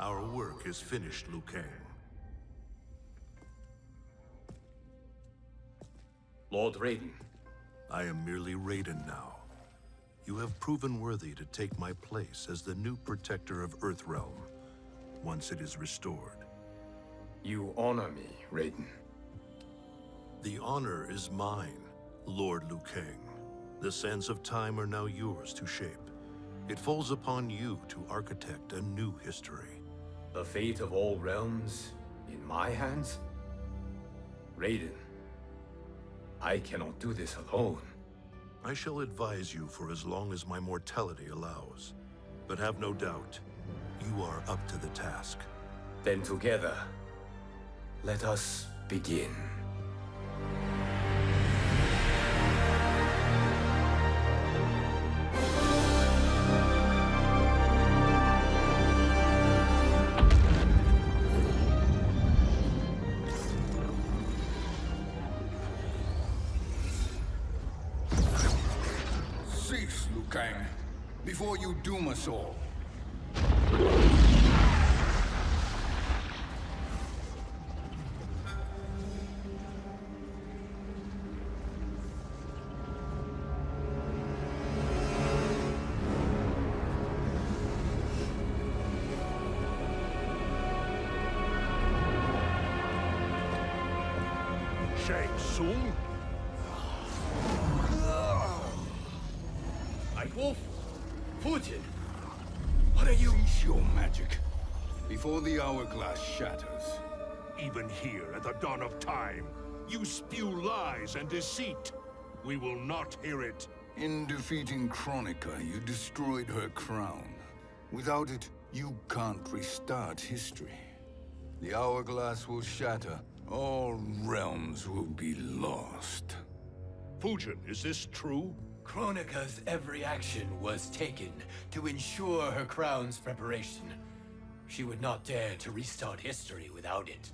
Our work is finished, Liu Kang. Lord Raiden. I am merely Raiden now. You have proven worthy to take my place as the new protector of Earthrealm, once it is restored. You honor me, Raiden. The honor is mine, Lord Liu Kang. The sands of time are now yours to shape. It falls upon you to architect a new history. The fate of all realms in my hands? Raiden, I cannot do this alone. I shall advise you for as long as my mortality allows. But have no doubt, you are up to the task. Then together, let us begin. Cease, Liu Kang, before you doom us all. Shang Tsung? Wolf? Fujin? What are you? Cease your magic, before the hourglass shatters. Even here at the dawn of time, you spew lies and deceit. We will not hear it. In defeating Kronika, you destroyed her crown. Without it, you can't restart history. The hourglass will shatter. All realms will be lost. Fujin, is this true? Kronika's every action was taken to ensure her crown's preparation. She would not dare to restart history without it.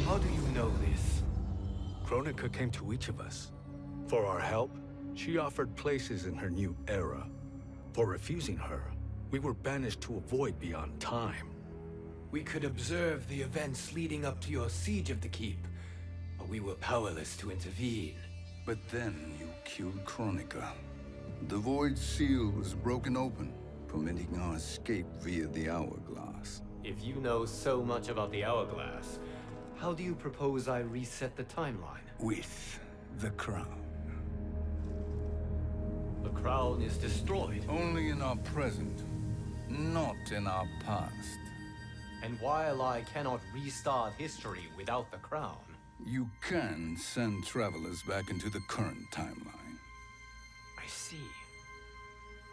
How do you know this? Kronika came to each of us. For our help, she offered places in her new era. For refusing her, we were banished to a void beyond time. We could observe the events leading up to your siege of the keep, but we were powerless to intervene. But then you killed Kronika. The Void Seal was broken open, permitting our escape via the hourglass. If you know so much about the hourglass, how do you propose I reset the timeline? With the crown. The crown is destroyed. Only in our present, not in our past. And while I cannot restart history without the crown... You can send travelers back into the current timeline. I see.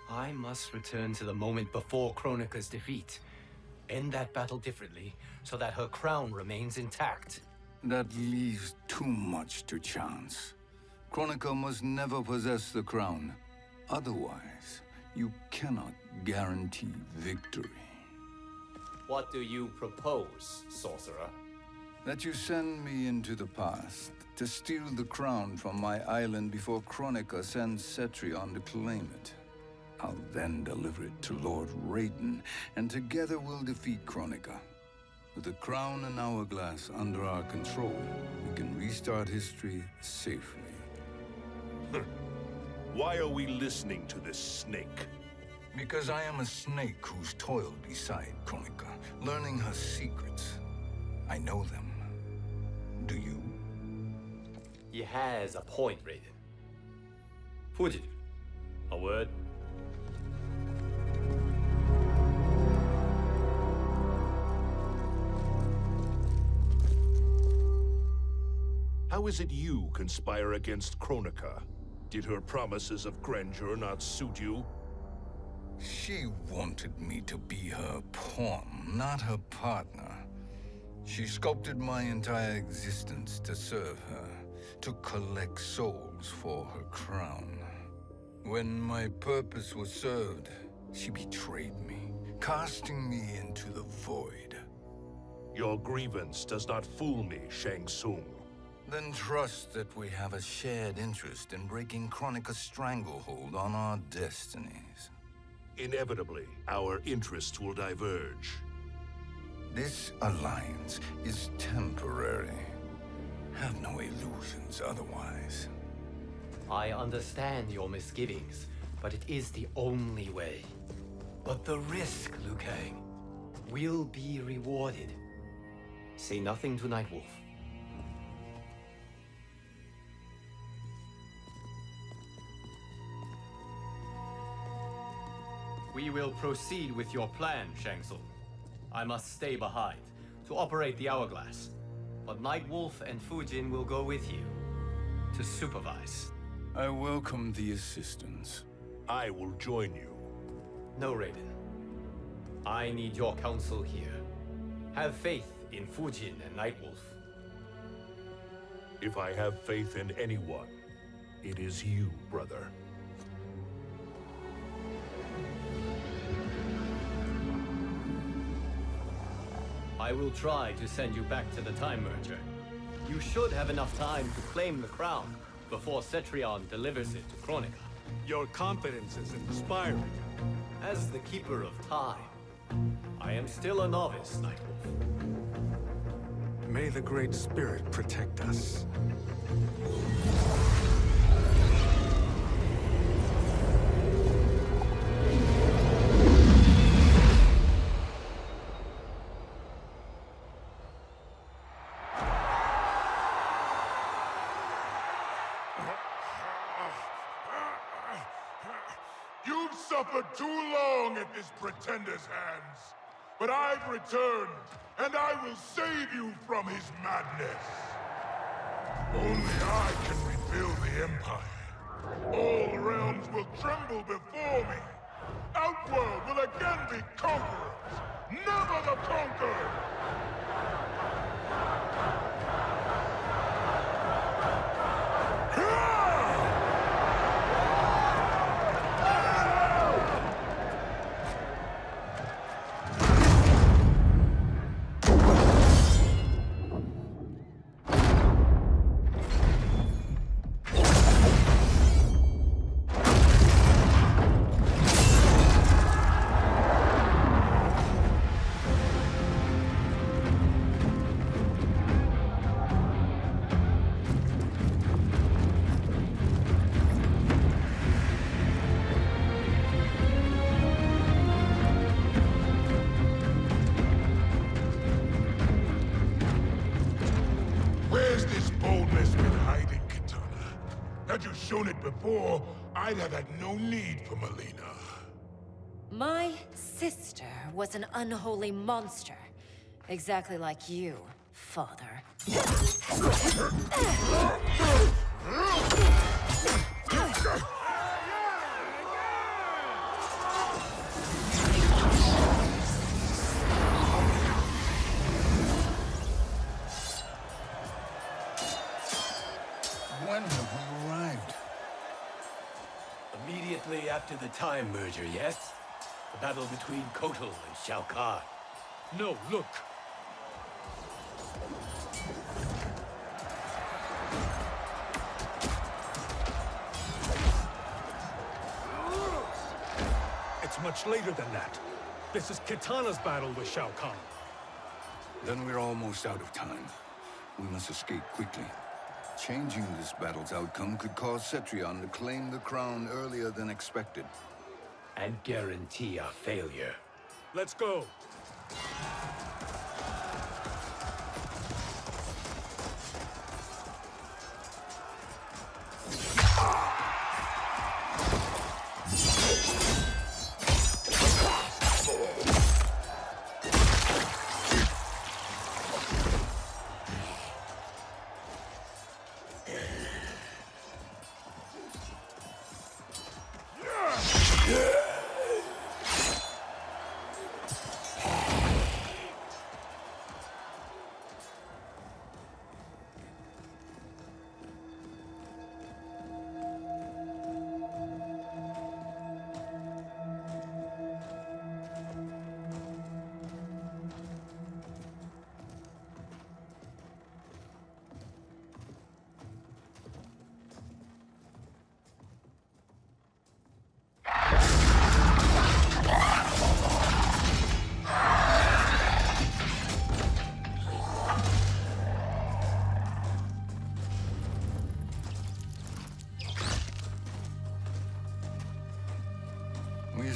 I must return to the moment before Kronika's defeat. End that battle differently, so that her crown remains intact. That leaves too much to chance. Kronika must never possess the crown. Otherwise, you cannot guarantee victory. What do you propose, sorcerer? That you send me into the past to steal the crown from my island before Kronika sends Cetrion to claim it. I'll then deliver it to Lord Raiden, and together we'll defeat Kronika. With the crown and hourglass under our control, we can restart history safely. Why are we listening to this snake? Because I am a snake who's toiled beside Kronika, learning her secrets. I know them. Do you? He has a point, Raiden. Fujin, a word? How is it you conspire against Kronika? Did her promises of grandeur not suit you? She wanted me to be her pawn, not her partner. She sculpted my entire existence to serve her, to collect souls for her crown. When my purpose was served, she betrayed me, casting me into the void. Your grievance does not fool me, Shang Tsung. Then trust that we have a shared interest in breaking Kronika's stranglehold on our destinies. Inevitably, our interests will diverge. This alliance is temporary. Have no illusions otherwise. I understand your misgivings, but it is the only way. But the risk, Liu Kang, will be rewarded. Say nothing to Nightwolf. We will proceed with your plan, Shang Tsung. I must stay behind to operate the hourglass. But Nightwolf and Fujin will go with you to supervise. I welcome the assistance. I will join you. No, Raiden. I need your counsel here. Have faith in Fujin and Nightwolf. If I have faith in anyone, it is you, brother. I will try to send you back to the Time Merger. You should have enough time to claim the crown before Cetrion delivers it to Kronika. Your confidence is inspiring. As the Keeper of Time, I am still a novice, Nightwolf. May the Great Spirit protect us. You've suffered too long at this pretender's hands. But I've returned, and I will save you from his madness. Only I can rebuild the Empire. All realms will tremble before me. Outworld will again be conquerors, never the conquered! Had you shown it before, I'd have had no need for Melina. My sister was an unholy monster. Exactly like you, father. When have we arrived? Immediately after the Time Merger, yes? The battle between Kotal and Shao Kahn. No, look! It's much later than that. This is Kitana's battle with Shao Kahn. Then we're almost out of time. We must escape quickly. Changing this battle's outcome could cause Cetrion to claim the crown earlier than expected. And guarantee our failure. Let's go!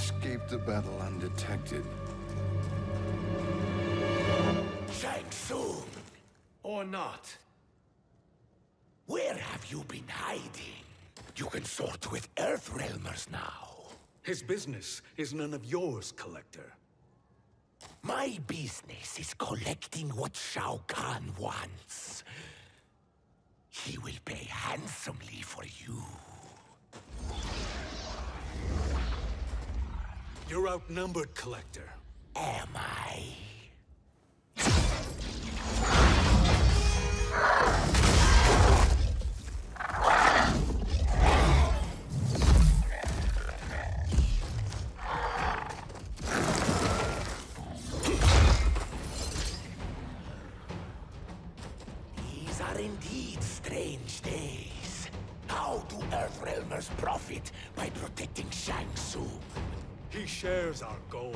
escaped the battle undetected. Shang Tsung, Or not. where have you been hiding? You can sort with Earthrealmers now. His business is none of yours, Collector. My business is collecting what Shao Kahn wants. He will pay handsomely for you. You're outnumbered, Collector. Am I? These are indeed strange days. How do Earthrealmers profit by protecting Shang Tsung? He shares our goal.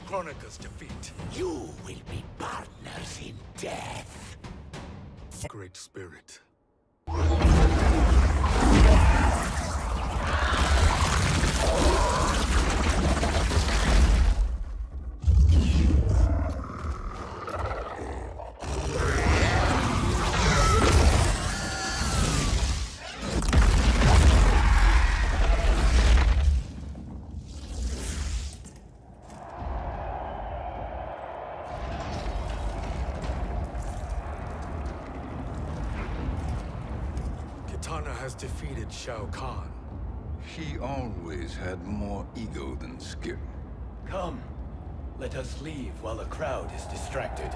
Kronika's defeat. You will be partners in death. Great Spirit. Kitana has defeated Shao Kahn. He always had more ego than skill. Come. Let us leave while the crowd is distracted.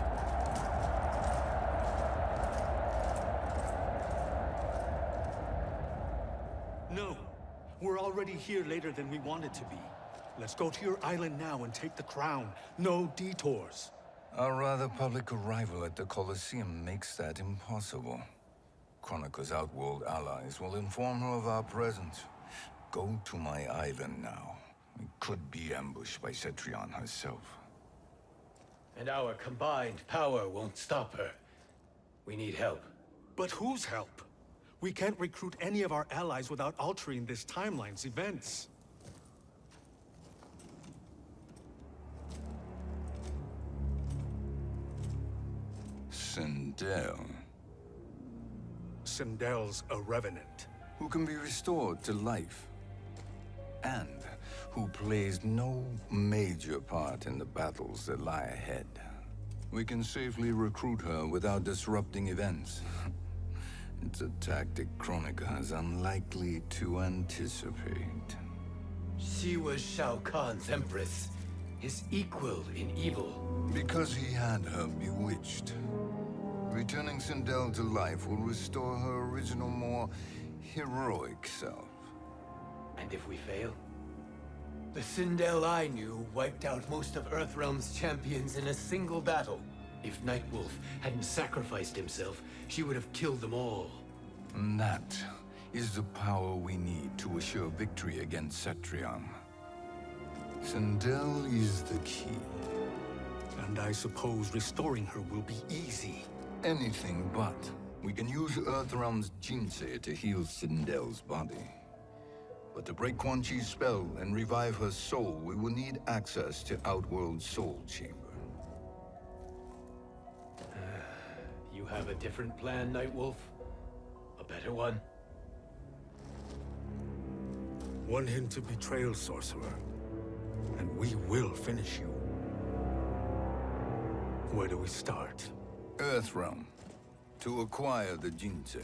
No. We're already here later than we wanted to be. Let's go to your island now and take the crown. No detours. Our rather public arrival at the Colosseum makes that impossible. Kronika's outworld allies will inform her of our presence. Go to my island now. We could be ambushed by Cetrion herself. And our combined power won't stop her. We need help. But whose help? We can't recruit any of our allies without altering this timeline's events. Sindel, Sindel's a revenant. who can be restored to life, and who plays no major part in the battles that lie ahead. We can safely recruit her without disrupting events. It's a tactic Kronika is unlikely to anticipate. She was Shao Kahn's empress, his equal in evil. Because he had her bewitched. Returning Sindel to life will restore her original, more heroic self. And if we fail? The Sindel I knew wiped out most of Earthrealm's champions in a single battle. If Nightwolf hadn't sacrificed himself, she would have killed them all. And that is the power we need to assure victory against Cetrion. Sindel is the key. And I suppose restoring her will be easy. Anything but. We can use Earthrealm's Jinsei to heal Sindel's body. But to break Quan Chi's spell and revive her soul, we will need access to Outworld's Soul Chamber. You have a different plan, Nightwolf? A better one? One hint to betrayal, Sorcerer. And we will finish you. Where do we start? Earthrealm. To acquire the Jinsei.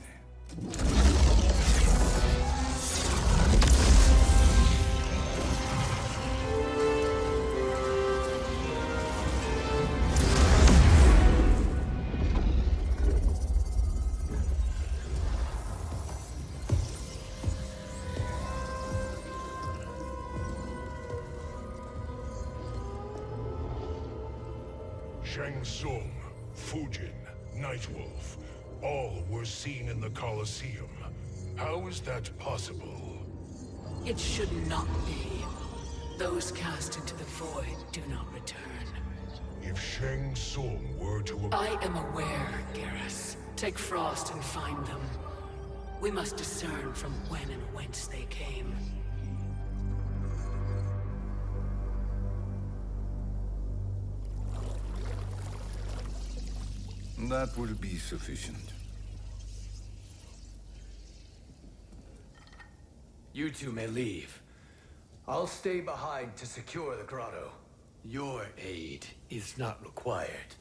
Shang Tsung, Fujin, Nightwolf, all were seen in the Colosseum. How is that possible? It should not be. Those cast into the void do not return. If Shang Tsung were to... I am aware, Garrus. Take Frost and find them. We must discern from when and whence they came. That will be sufficient. You two may leave. I'll stay behind to secure the grotto. Your aid is not required.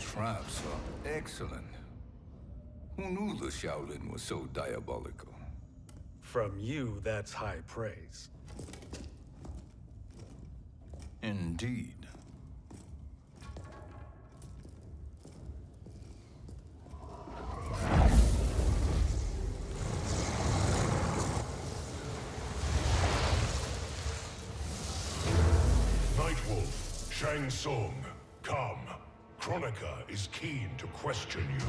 Traps are excellent. Who knew the Shaolin was so diabolical? From you, that's high praise. Indeed. Nightwolf, Shang Tsung, come. Kronika is keen to question you.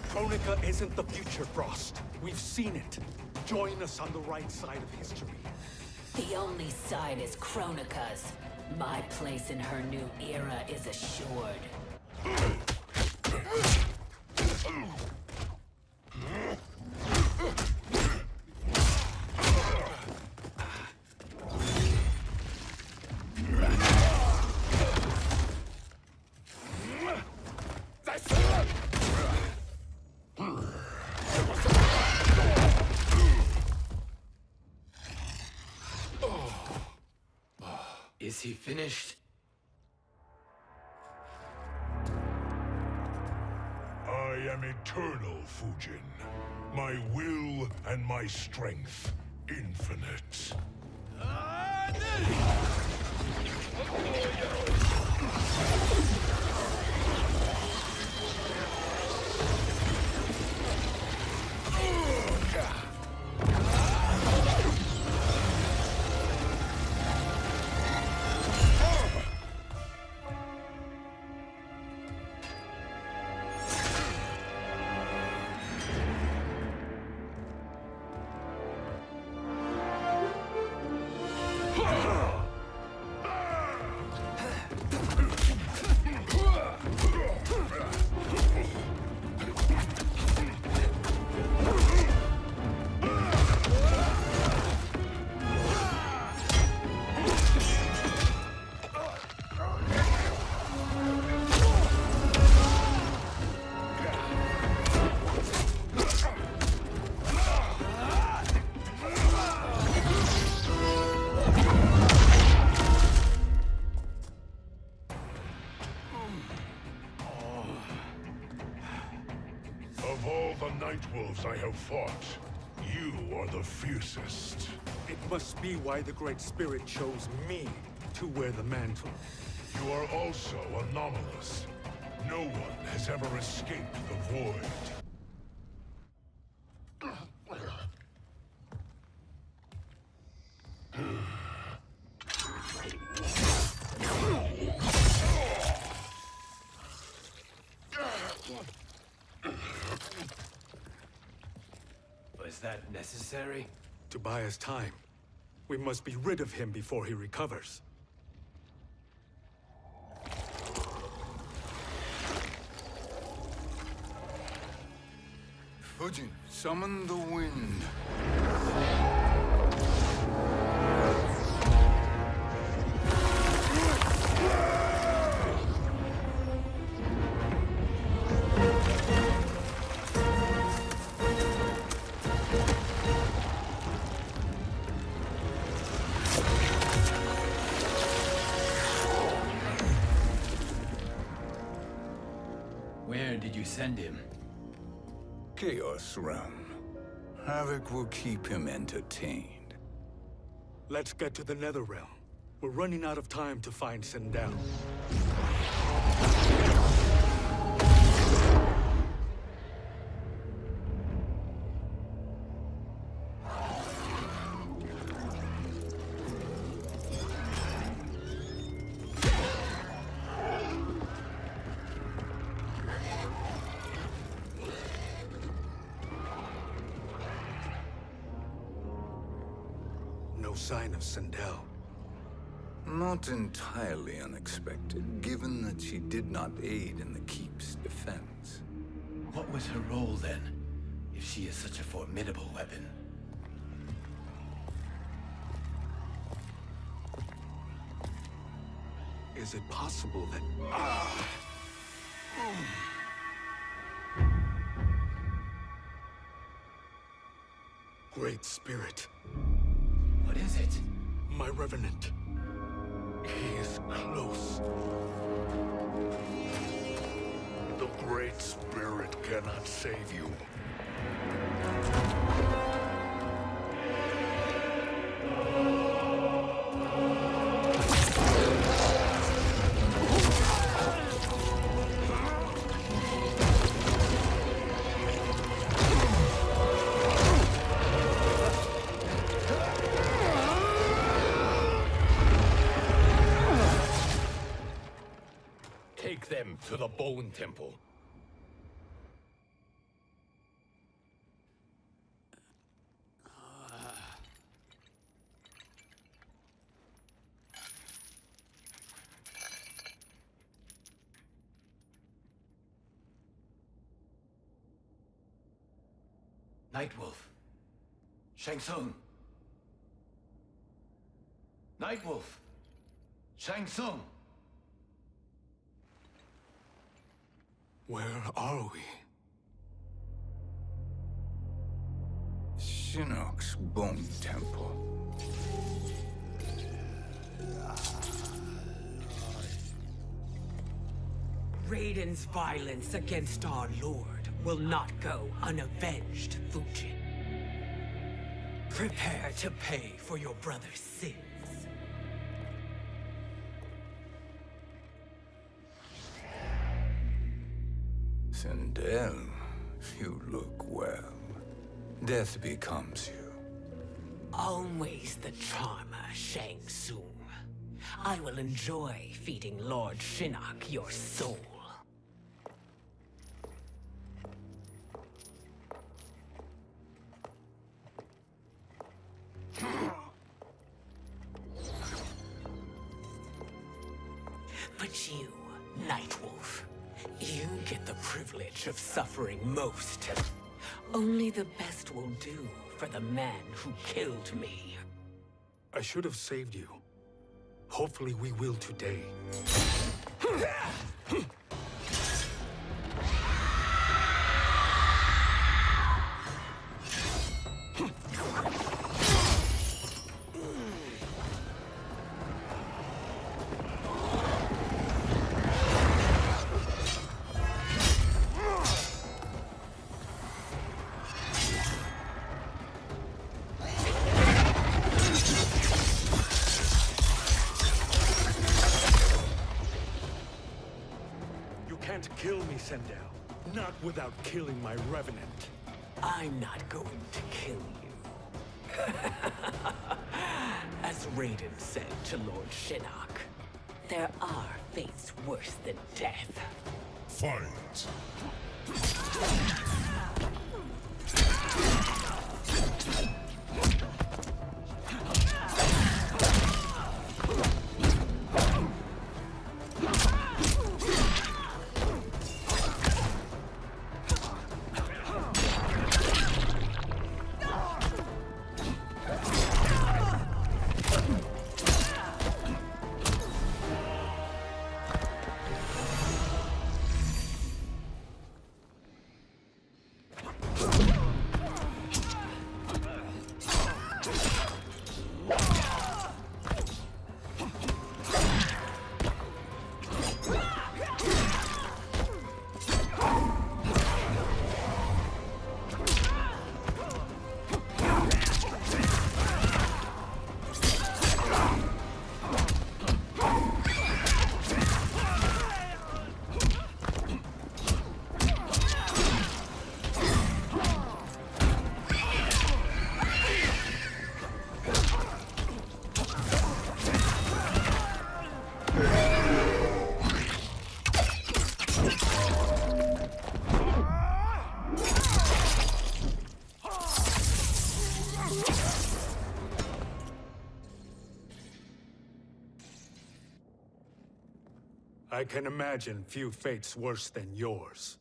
Kronika isn't the future, Frost. We've seen it. Join us on the right side of history. The only side is Kronika's. My place in her new era is assured. Is he finished? I am eternal, Fujin. My will and my strength, infinite. Of all the Nightwolves I have fought, you are the fiercest. It must be why the Great Spirit chose me to wear the mantle. You are also anomalous. No one has ever escaped the void. Was that necessary? To buy us time. We must be rid of him before he recovers. Fujin, summon the wind. send him? Chaos Realm. Havoc will keep him entertained. Let's get to the Netherrealm. We're running out of time to find Sindel. No sign of Sindel. Not entirely unexpected, given that she did not aid in the Keep's defense. What was her role then, if she is such a formidable weapon? Is it possible that... Great Spirit. What is it? My Revenant. He is close. The Great Spirit cannot save you. Take them to the Bone Temple. Nightwolf. Shang Tsung. Nightwolf. Shang Tsung. Where are we? Shinnok's Bone Temple. Raiden's violence against our Lord will not go unavenged, Fujin. Prepare to pay for your brother's sins. Sindel, you look well. Death becomes you. Always the charmer, Shang Tsung. I will enjoy feeding Lord Shinnok your soul. But you, Nightwolf, you get the privilege of suffering most. Only the best will do for the man who killed me. I should have saved you. Hopefully we will today. Kill me, Sindel. Not without killing my Revenant. I'm not going to kill you. As Raiden said to Lord Shinnok, there are fates worse than death. Fight! I can imagine few fates worse than yours.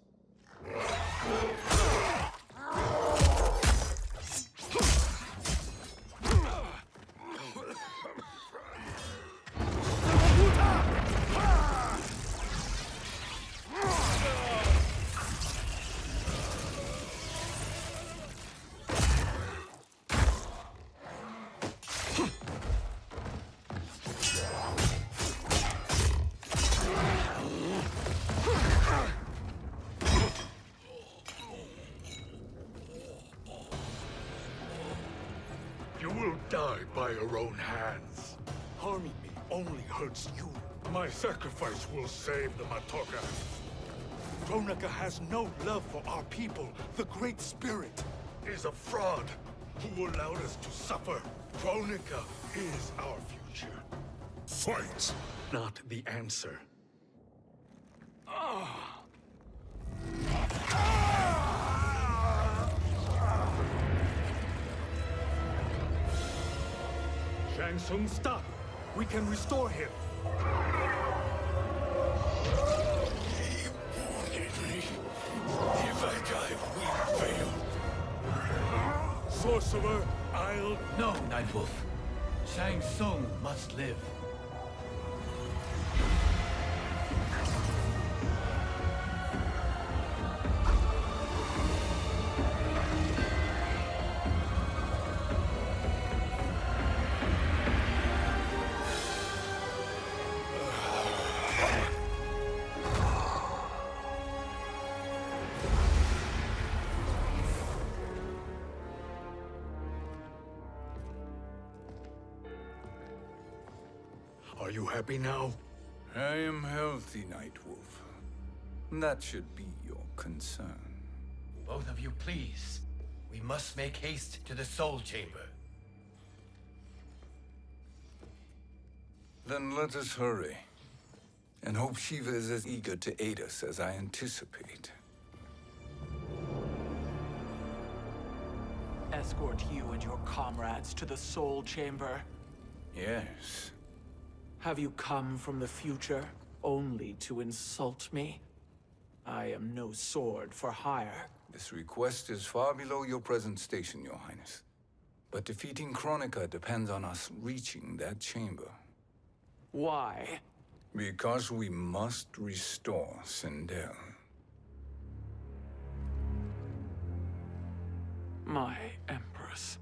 You will die by your own hands. Harming me only hurts you. My sacrifice will save the Matoka. Kronika has no love for our people. The Great Spirit Is a fraud who allowed us to suffer. Kronika is our future. Fight! not the answer. Shang Tsung, stop! We can restore him. If I die, we fail. Sorcerer, I'll... No, Nightwolf. Shang Tsung must live. Are you happy now? I am healthy, Nightwolf. That should be your concern. Both of you, please. We must make haste to the Soul Chamber. Then let us hurry. And hope Shiva is as eager to aid us as I anticipate. Escort you and your comrades to the Soul Chamber. Yes. Have you come from the future only to insult me? I am no sword for hire. This request is far below your present station, Your Highness. But defeating Kronika depends on us reaching that chamber. Why? Because we must restore Sindel. My Empress.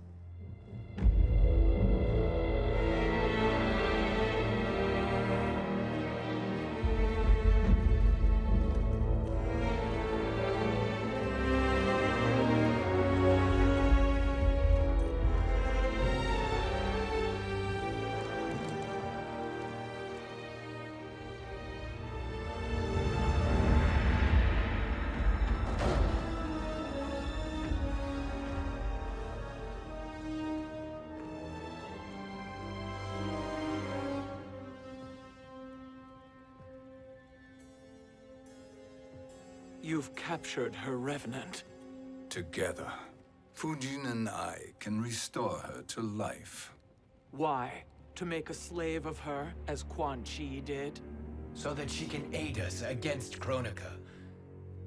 You've captured her revenant. Together, Fujin and I can restore her to life. Why? To make a slave of her, as Quan Chi did? So that she can aid us against Kronika.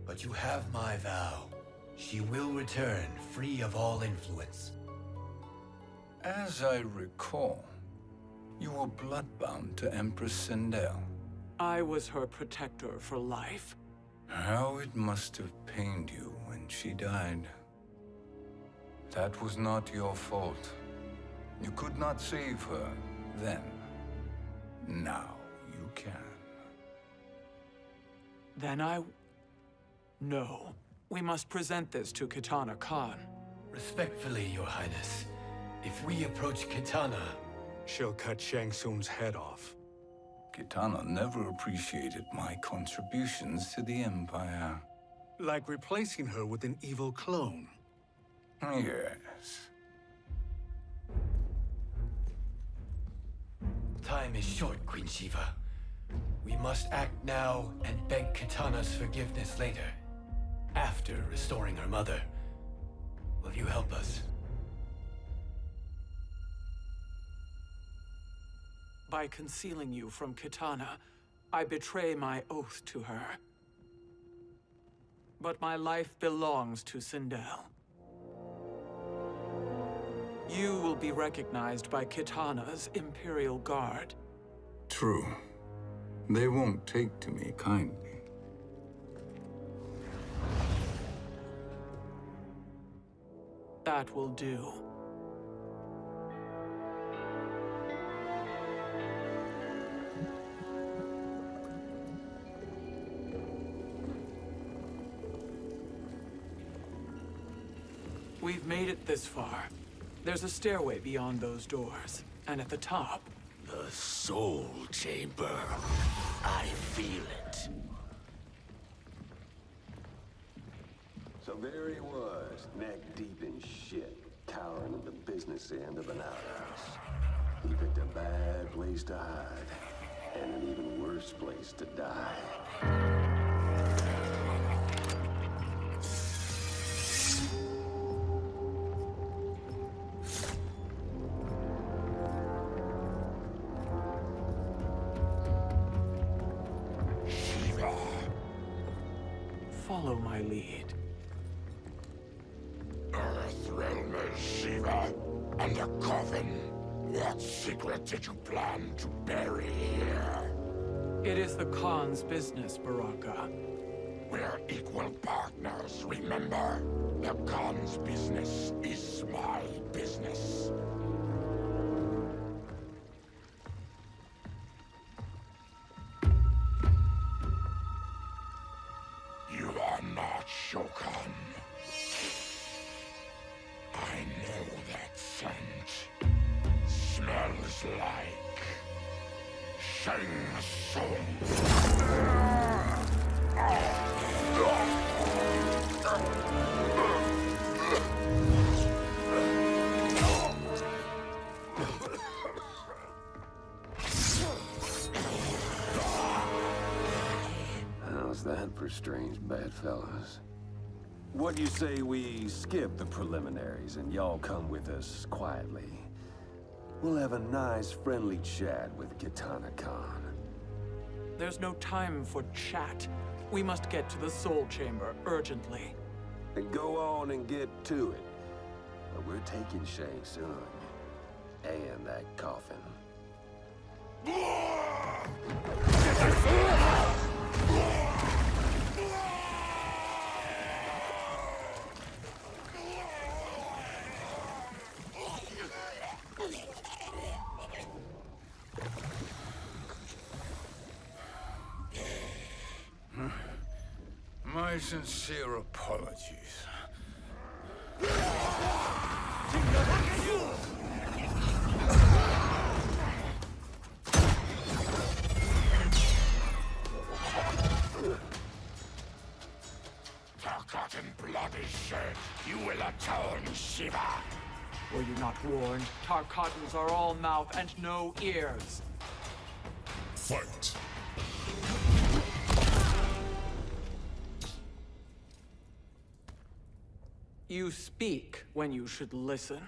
But you have my vow. She will return free of all influence. As I recall, you were bloodbound to Empress Sindel. I was her protector for life. How it must have pained you when she died. That was not your fault. You could not save her then. Now you can. Then No. We must present this to Kitana Khan. Respectfully, Your Highness. If we approach Kitana... She'll cut Shang Tsung's head off. Kitana never appreciated my contributions to the Empire. Like replacing her with an evil clone. Yes. Time is short, Queen Shiva. We must act now and beg Kitana's forgiveness later. After restoring her mother. Will you help us? By concealing you from Kitana, I betray my oath to her. But my life belongs to Sindel. You will be recognized by Kitana's Imperial Guard. True. They won't take to me kindly. That will do. We've made it this far. There's a stairway beyond those doors, and at the top... The Soul Chamber. I feel it. So there he was, neck deep in shit, cowering at the business end of an outhouse. He picked a bad place to hide, and an even worse place to die. Follow my lead. Earthrealm is Shiva, and a coffin. What secret did you plan to bury here? It is the Khan's business, Baraka. We're equal partners, remember? The Khan's business is my business. You are not Shokan. I know that scent. Smells like Shang Tsung. How's that for strange bedfellows? What do you say we skip the preliminaries and y'all come with us quietly? We'll have a nice, friendly chat with Kitana Khan. There's no time for chat. We must get to the Soul Chamber urgently. And go on and get to it. But we're taking Shang Tsung. And that coffin. My sincere apologies. Tarkat and blood is shed. You will atone, Shiva. Were you not warned? Tarkatans are all mouth and no ears. Fight. You speak when you should listen.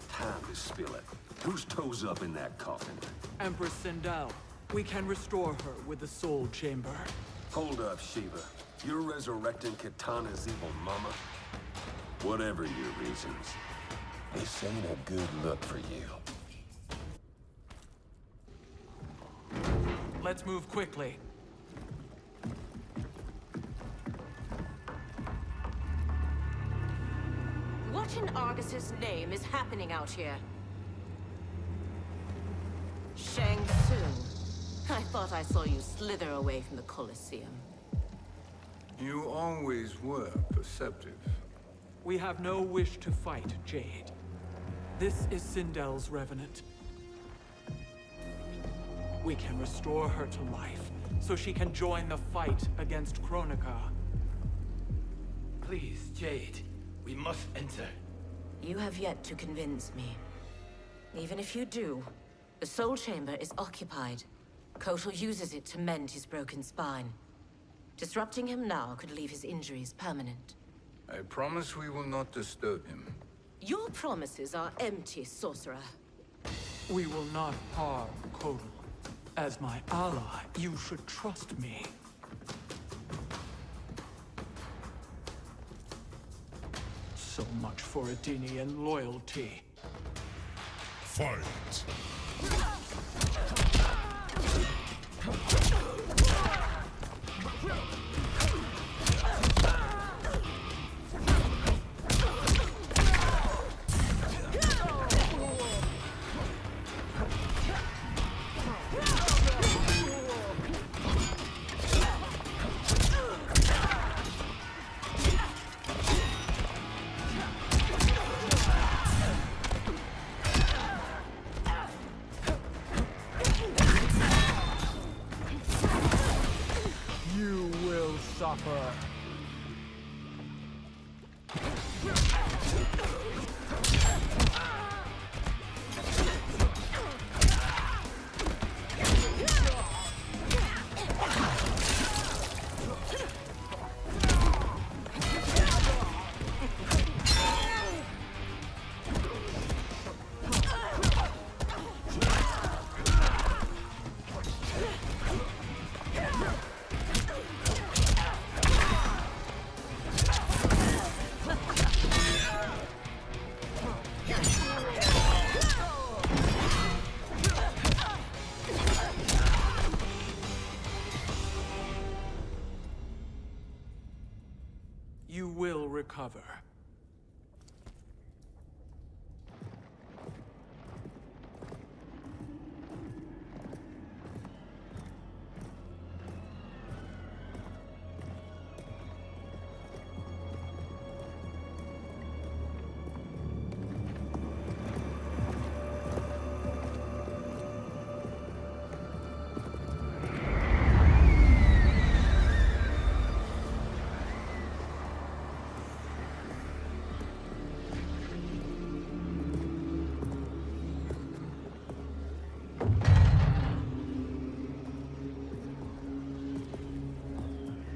Time to spill it. Whose toes up in that coffin? Empress Sindel. We can restore her with the Soul Chamber. Hold up, Shiva. You're resurrecting Kitana's evil mama? Whatever your reasons, this ain't a good look for you. Let's move quickly. What in Argus's name is happening out here? Shang Tsung. I thought I saw you slither away from the Colosseum. You always were perceptive. We have no wish to fight, Jade. This is Sindel's revenant. We can restore her to life, so she can join the fight against Kronika. Please, Jade. We must enter. You have yet to convince me. Even if you do, the Soul Chamber is occupied. Kotal uses it to mend his broken spine. Disrupting him now could leave his injuries permanent. I promise we will not disturb him. Your promises are empty, sorcerer. We will not harm Kotal. As my ally, you should trust me. So much for Adenian loyalty. Fight! You will suffer. You will recover.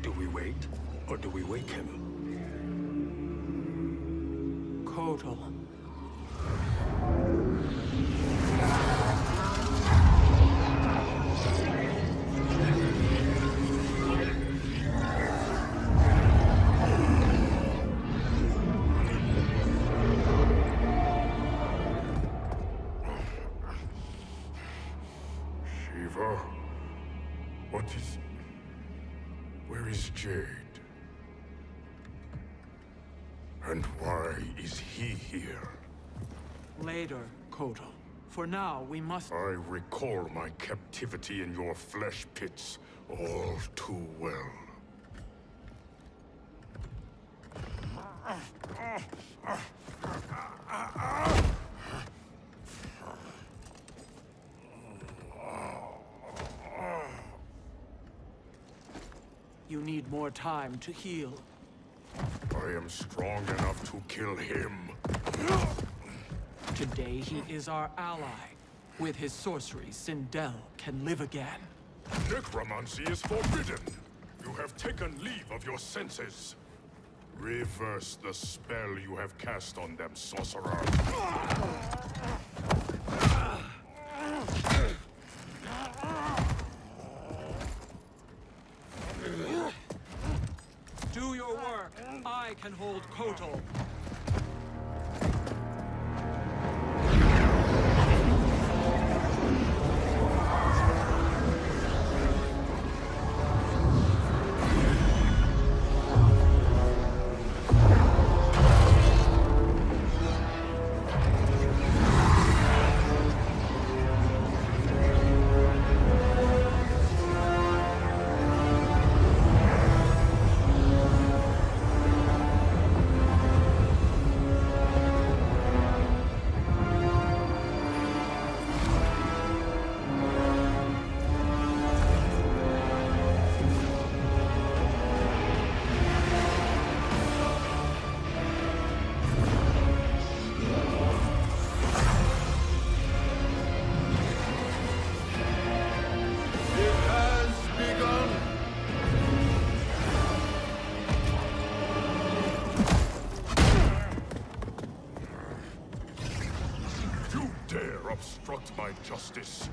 Do we wait, or do we wake him? Kotal. Shiva? What is... Where is Jade? And why is he here? Later, Kotal. For now, we must... I recall my captivity in your flesh pits all too well. You need more time to heal. I am strong enough to kill him. Today, he is our ally. With his sorcery, Sindel can live again. Necromancy is forbidden. You have taken leave of your senses. Reverse the spell you have cast on them, sorcerer. Do your work. I can hold Kotal. my justice.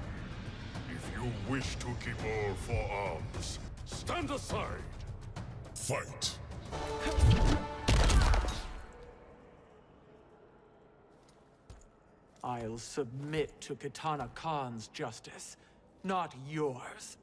If you wish to keep all four arms, stand aside. Fight. I'll submit to Kitana Khan's justice, not yours.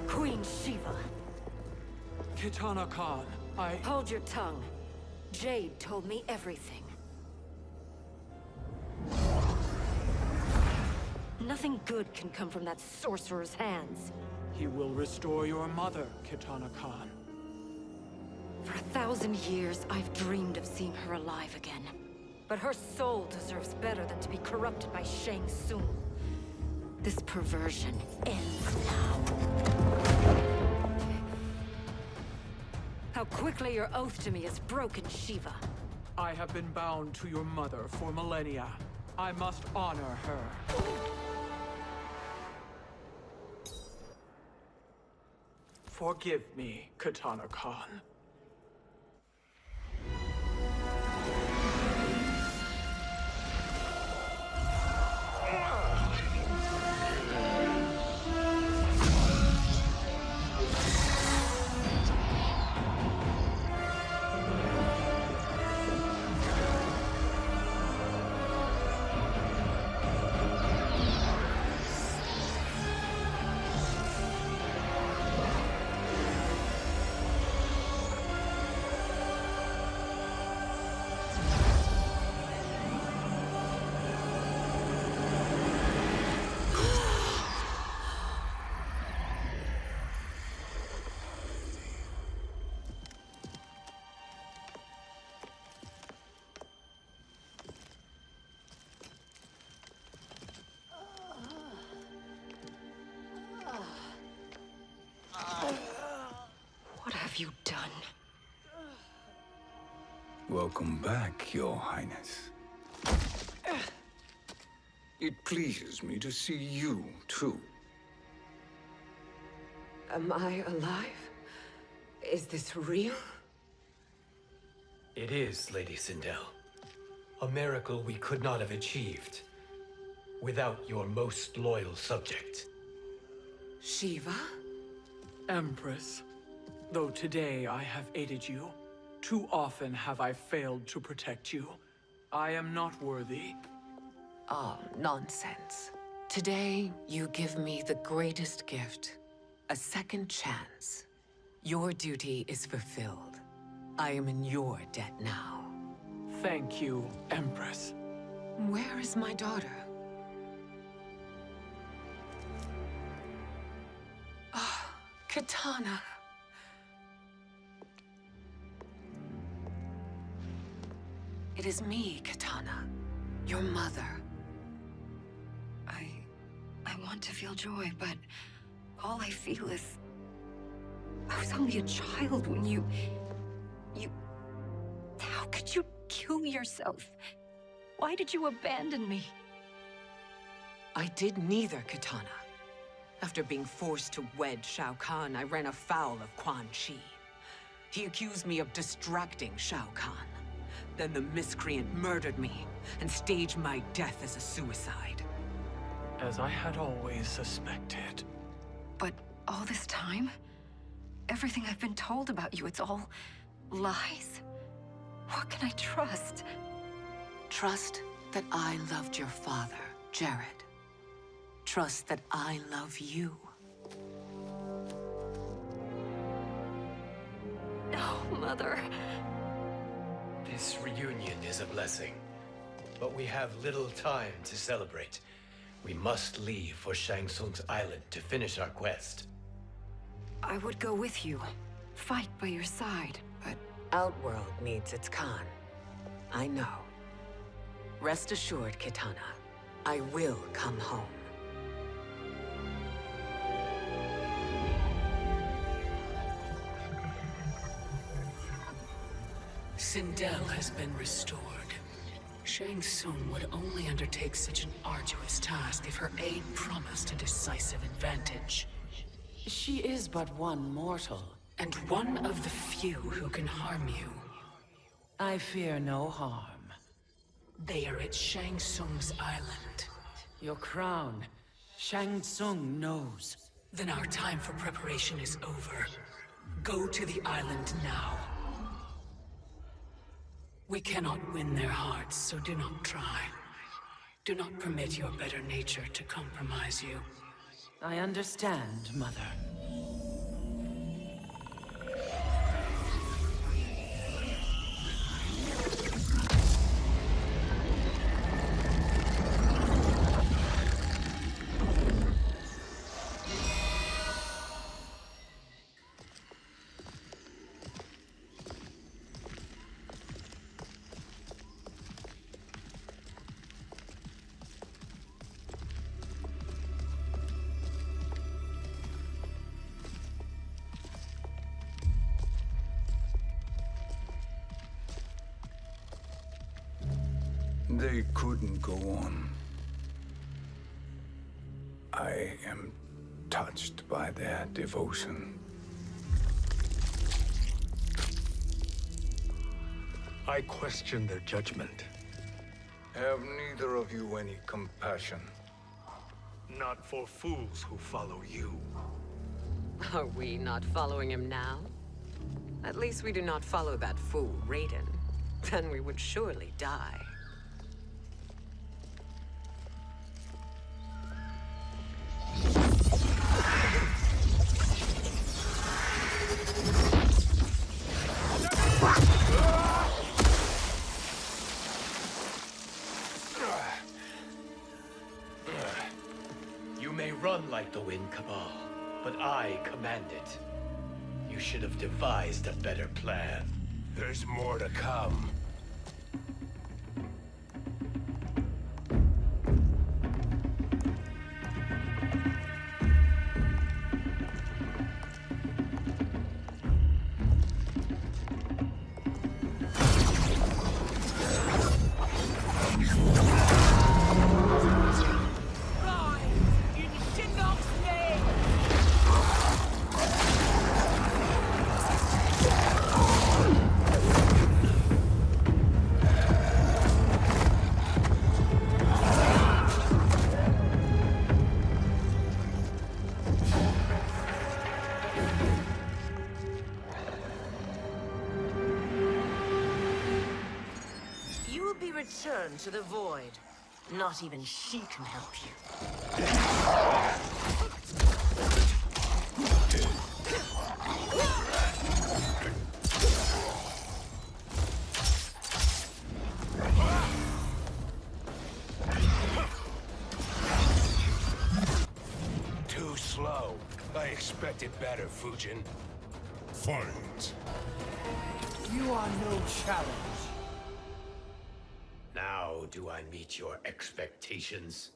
Queen Shiva. Kitana Khan, Hold your tongue. Jade told me everything. Nothing good can come from that sorcerer's hands. He will restore your mother, Kitana Khan. For 1,000 years, I've dreamed of seeing her alive again. But her soul deserves better than to be corrupted by Shang Tsung. This perversion ends now. How quickly your oath to me is broken, Shiva. I have been bound to your mother for millennia. I must honor her. Forgive me, Kitana Khan. What have you done? Welcome back, Your Highness. It pleases me to see you, too. Am I alive? Is this real? It is, Lady Sindel. A miracle we could not have achieved without your most loyal subject. Shiva? Empress, though today I have aided you, too often have I failed to protect you. I am not worthy. Oh, nonsense. Today, you give me the greatest gift. A second chance. Your duty is fulfilled. I am in your debt now. Thank you, Empress. Where is my daughter? Oh, Kitana. It is me, Kitana. Your mother. I want to feel joy, but all I feel is... I was only a child when you... How could you kill yourself? Why did you abandon me? I did neither, Kitana. After being forced to wed Shao Kahn, I ran afoul of Quan Chi. He accused me of distracting Shao Kahn. Then the miscreant murdered me and staged my death as a suicide. As I had always suspected. But all this time? Everything I've been told about you, it's all lies? What can I trust? Trust that I loved your father, Jared. Trust that I love you. No, Mother. This reunion is a blessing, but we have little time to celebrate. We must leave for Shang Tsung's island to finish our quest. I would go with you, fight by your side, but... Outworld needs its Khan. I know. Rest assured, Kitana. I will come home. Sindel has been restored. Shang Tsung would only undertake such an arduous task if her aid promised a decisive advantage. She is but one mortal, and one of the few who can harm you. I fear no harm. They are at Shang Tsung's island. Your crown. Shang Tsung knows. Then our time for preparation is over. Go to the island now. We cannot win their hearts, so do not try. Do not permit your better nature to compromise you. I understand, Mother. They couldn't go on. I am touched by their devotion. I question their judgment. Have neither of you any compassion? Not for fools who follow you. Are we not following him now? At least we do not follow that fool, Raiden. Then we would surely die. You may run like the wind, Cabal, but I command it. You should have devised a better plan. There's more to come. Return to the void. Not even she can help you. Too slow. I expected better, Fujin. Fight. You are no challenge. Now do I meet your expectations?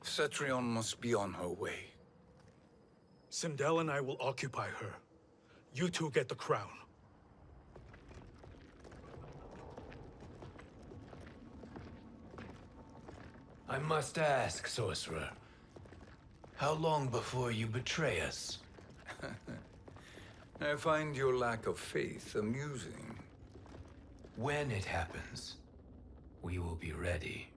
Cetrion must be on her way. Sindel and I will occupy her. You two get the crown. I must ask, sorcerer. How long before you betray us? I find your lack of faith amusing. When it happens, we will be ready.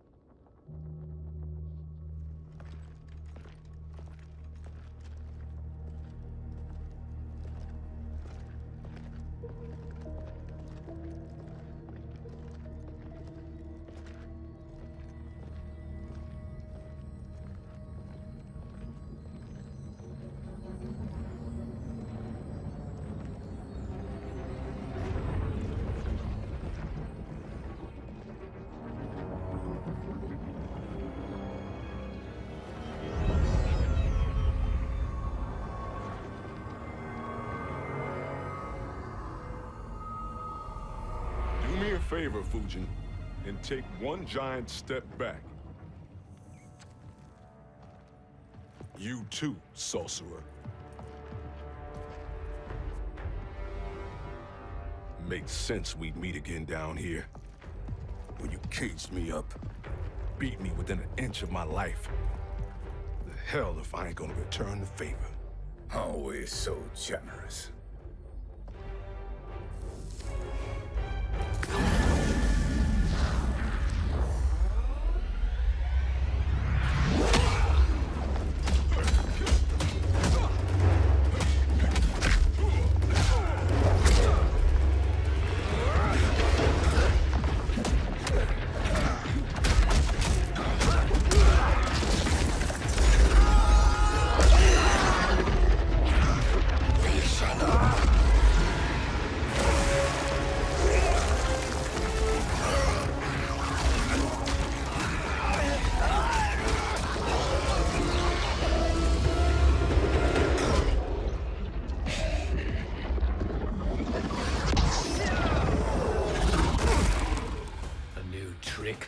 Do me a favor, Fujin, and take one giant step back. You too, sorcerer. Makes sense we'd meet again down here. When you caged me up, beat me within an inch of my life. The hell if I ain't gonna return the favor. Always so generous.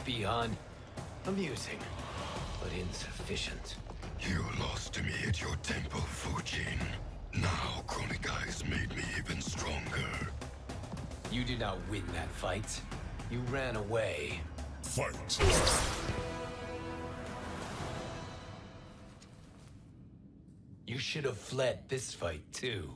Beyond amusing, but insufficient. You lost to me at your temple, Fujin. Now Kronika has made me even stronger. You did not win that fight. You ran away. Fight! You should have fled this fight, too.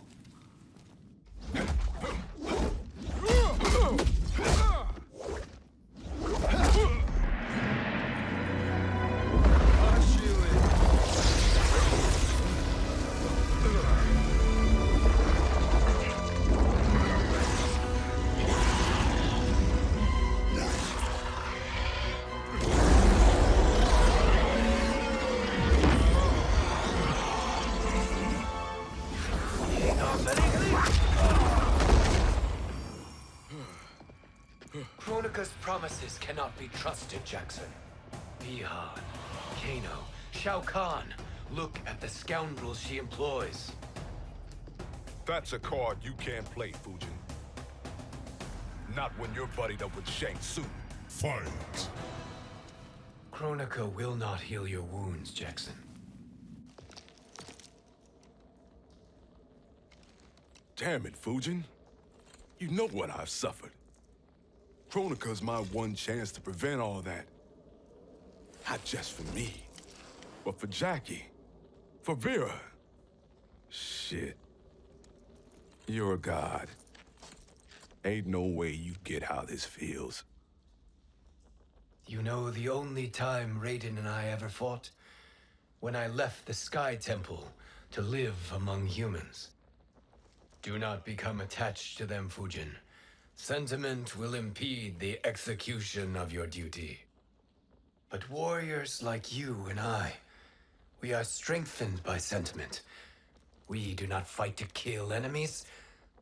Kronika's promises cannot be trusted, Jackson. Bihan, Kano, Shao Kahn. Look at the scoundrels she employs. That's a card you can't play, Fujin. Not when you're buddied up with Shang Tsung. Fight! Kronika will not heal your wounds, Jackson. Damn it, Fujin. You know what I've suffered. Kronika's my one chance to prevent all that. Not just for me, but for Jackie, for Vera. Shit. You're a god. Ain't no way you get how this feels. You know the only time Raiden and I ever fought? When I left the Sky Temple to live among humans. Do not become attached to them, Fujin. Sentiment will impede the execution of your duty. But warriors like you and I, we are strengthened by sentiment. We do not fight to kill enemies.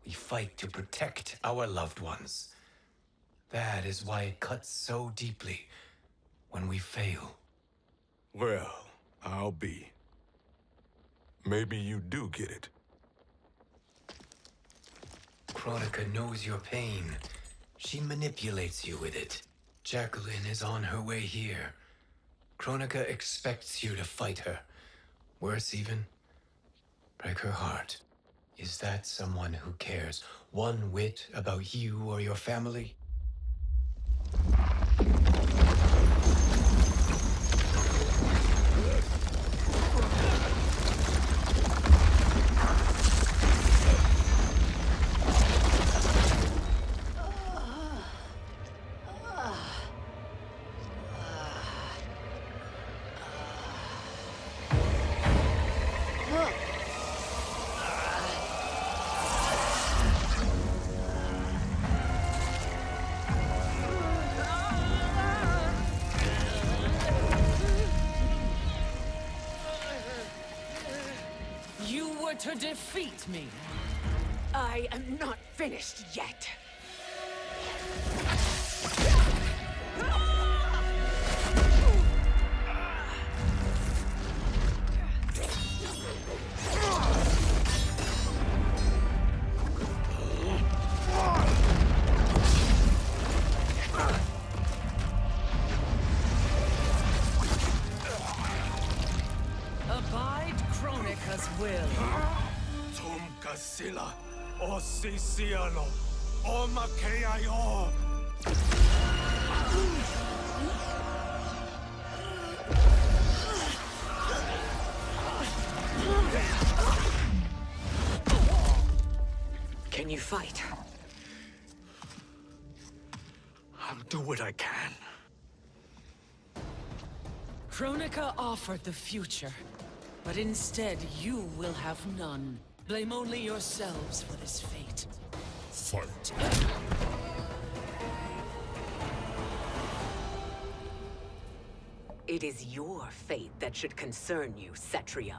We fight to protect our loved ones. That is why it cuts so deeply when we fail. Well, I'll be. Maybe you do get it. Kronika knows your pain. She manipulates you with it. Jacqueline is on her way here. Kronika expects you to fight her. Worse even, break her heart. Is that someone who cares one whit about you or your family? To defeat me. I am not finished yet. Abide Sila, o Sisiano, o Makeayo. Can you fight? I'll do what I can. Kronika offered the future, but instead you will have none. Blame only yourselves for this fate. Fight. It is your fate that should concern you, Cetrion.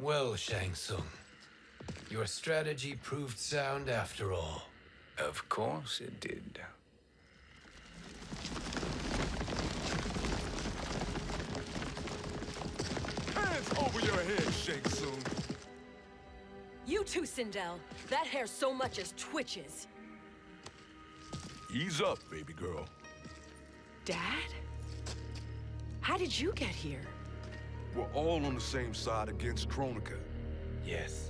Well, Shang Tsung, your strategy proved sound after all. Of course it did. Hands over your head, Shang Tsung. You too, Sindel. That hair so much as twitches. Ease up, baby girl. Dad? How did you get here? We're all on the same side against Kronika. Yes.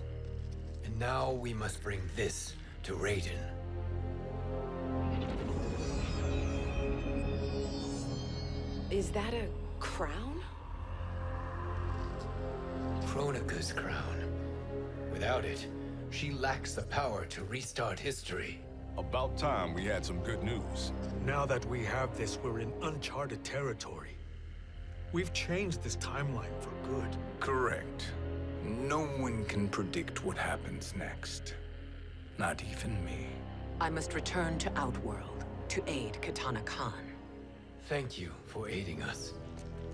And now we must bring this to Raiden. Is that a crown? Kronika's crown. Without it, she lacks the power to restart history. About time we had some good news. Now that we have this, we're in uncharted territory. We've changed this timeline for good. Correct. No one can predict what happens next. Not even me. I must return to Outworld to aid Kitana Khan. Thank you for aiding us.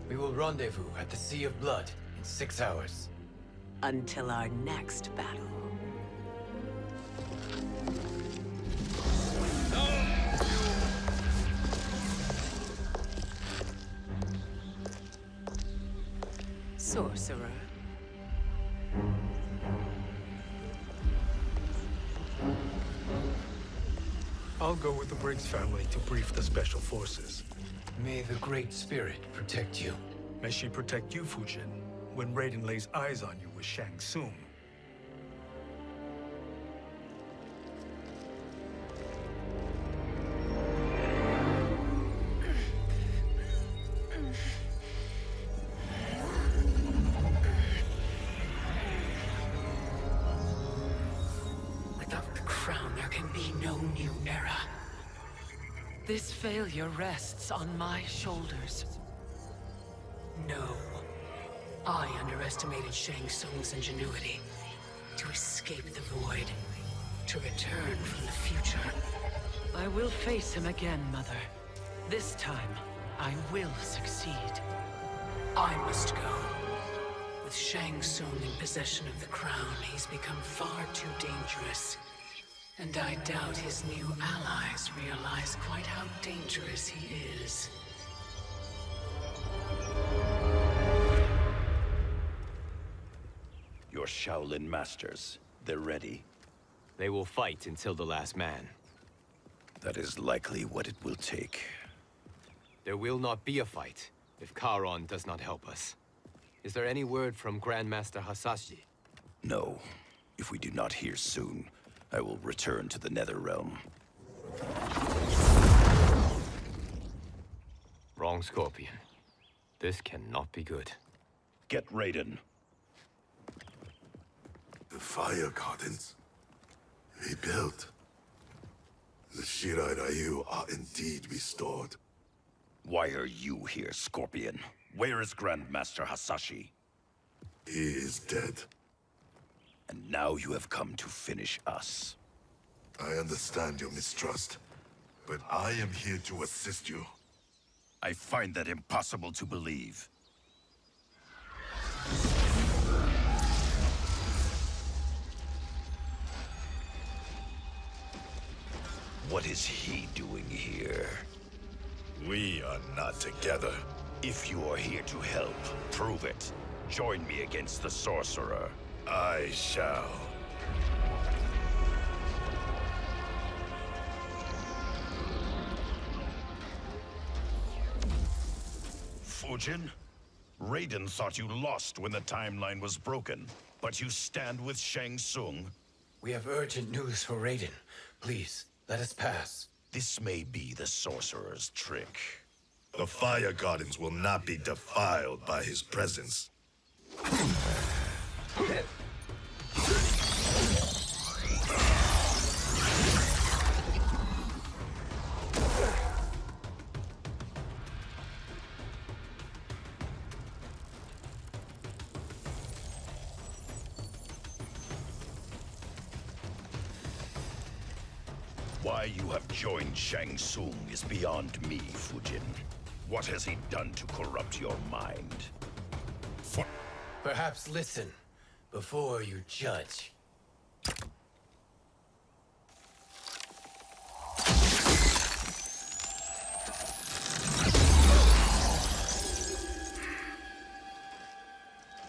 We will rendezvous at the Sea of Blood in 6 hours. Until our next battle. Sorcerer. I'll go with the Briggs family to brief the Special Forces. May the Great Spirit protect you. May she protect you, Fujin, when Raiden lays eyes on you with Shang Tsung. Without the crown, there can be no new era. This failure rests on my shoulders. No. I underestimated Shang Tsung's ingenuity. To escape the void. To return from the future. I will face him again, Mother. This time, I will succeed. I must go. With Shang Tsung in possession of the crown, he's become far too dangerous. And I doubt his new allies realize quite how dangerous he is. Your Shaolin masters, they're ready. They will fight until the last man. That is likely what it will take. There will not be a fight if Charon does not help us. Is there any word from Grandmaster Hasashi? No. If we do not hear soon, I will return to the Netherrealm. Wrong Scorpion. This cannot be good. Get Raiden. The fire gardens. Rebuilt. The Shirai Ryu are indeed restored. Why are you here, Scorpion? Where is Grandmaster Hasashi? He is dead. And now you have come to finish us. I understand your mistrust, but I am here to assist you. I find that impossible to believe. What is he doing here? We are not together. If you are here to help, prove it. Join me against the sorcerer. I shall. Fujin? Raiden thought you lost when the timeline was broken, but you stand with Shang Tsung? We have urgent news for Raiden. Please, let us pass. This may be the sorcerer's trick. The fire gardens will not be defiled by his presence. Why you have joined Shang Tsung is beyond me, Fujin. What has he done to corrupt your mind? Perhaps listen before you judge.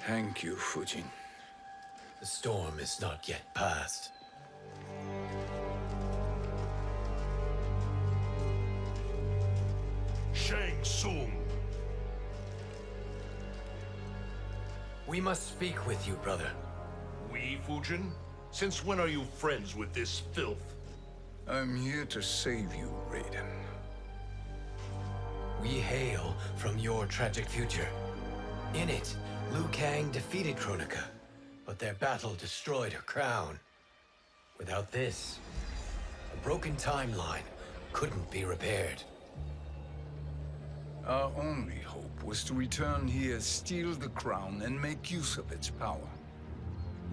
Thank you, Fujin. The storm is not yet past. Shang Tsung! We must speak with you, brother. We, Fujin? Since when are you friends with this filth? I'm here to save you, Raiden. We hail from your tragic future. In it, Liu Kang defeated Kronika, but their battle destroyed her crown. Without this, a broken timeline couldn't be repaired. Our only hope was to return here, steal the crown, and make use of its power.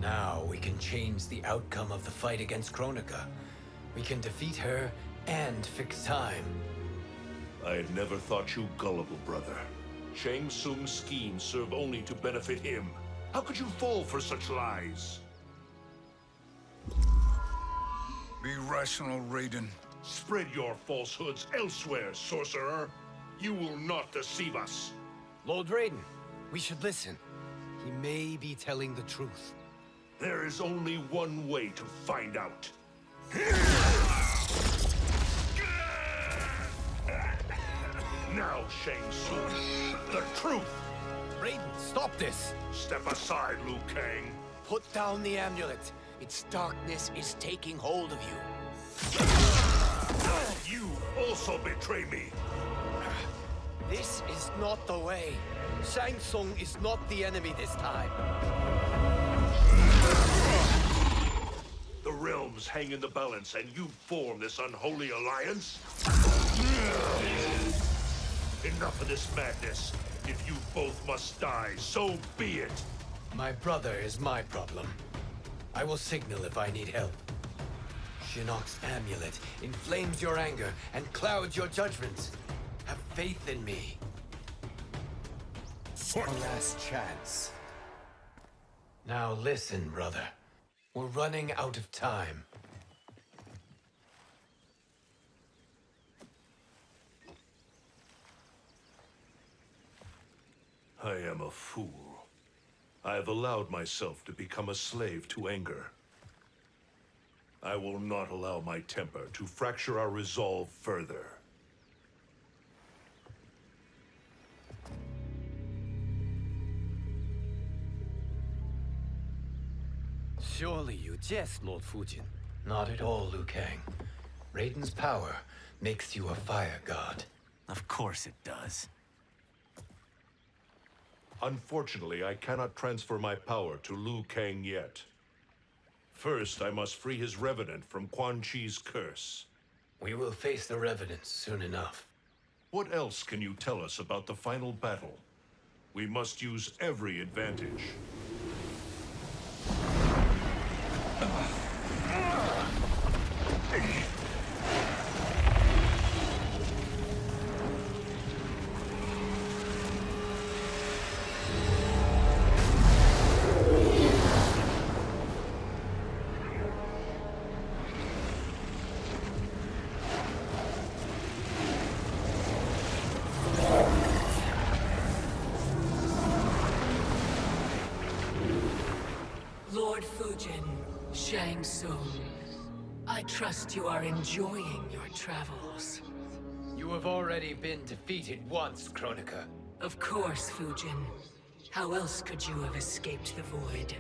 Now we can change the outcome of the fight against Kronika. We can defeat her and fix time. I had never thought you gullible, brother. Shang Tsung's schemes serve only to benefit him. How could you fall for such lies? Be rational, Raiden. Spread your falsehoods elsewhere, sorcerer. You will not deceive us. Lord Raiden, we should listen. He may be telling the truth. There is only one way to find out. Now, Shang Tsung, the truth! Raiden, stop this! Step aside, Liu Kang. Put down the amulet. Its darkness is taking hold of you. You also betray me. This is not the way. Shang Tsung is not the enemy this time. The realms hang in the balance, and you form this unholy alliance? Enough of this madness. If you both must die, so be it. My brother is my problem. I will signal if I need help. Shinnok's amulet inflames your anger and clouds your judgments. Have faith in me. One last chance. Now listen, brother. We're running out of time. I am a fool. I have allowed myself to become a slave to anger. I will not allow my temper to fracture our resolve further. Surely you jest, Lord Fujin. Not at all, Liu Kang. Raiden's power makes you a fire god. Of course it does. Unfortunately, I cannot transfer my power to Liu Kang yet. First, I must free his revenant from Quan Chi's curse. We will face the Revenants soon enough. What else can you tell us about the final battle? We must use every advantage. Lord Fujin, Shang Tsung, I trust you are enjoying your travels. You have already been defeated once, Kronika. Of course, Fujin. How else could you have escaped the void?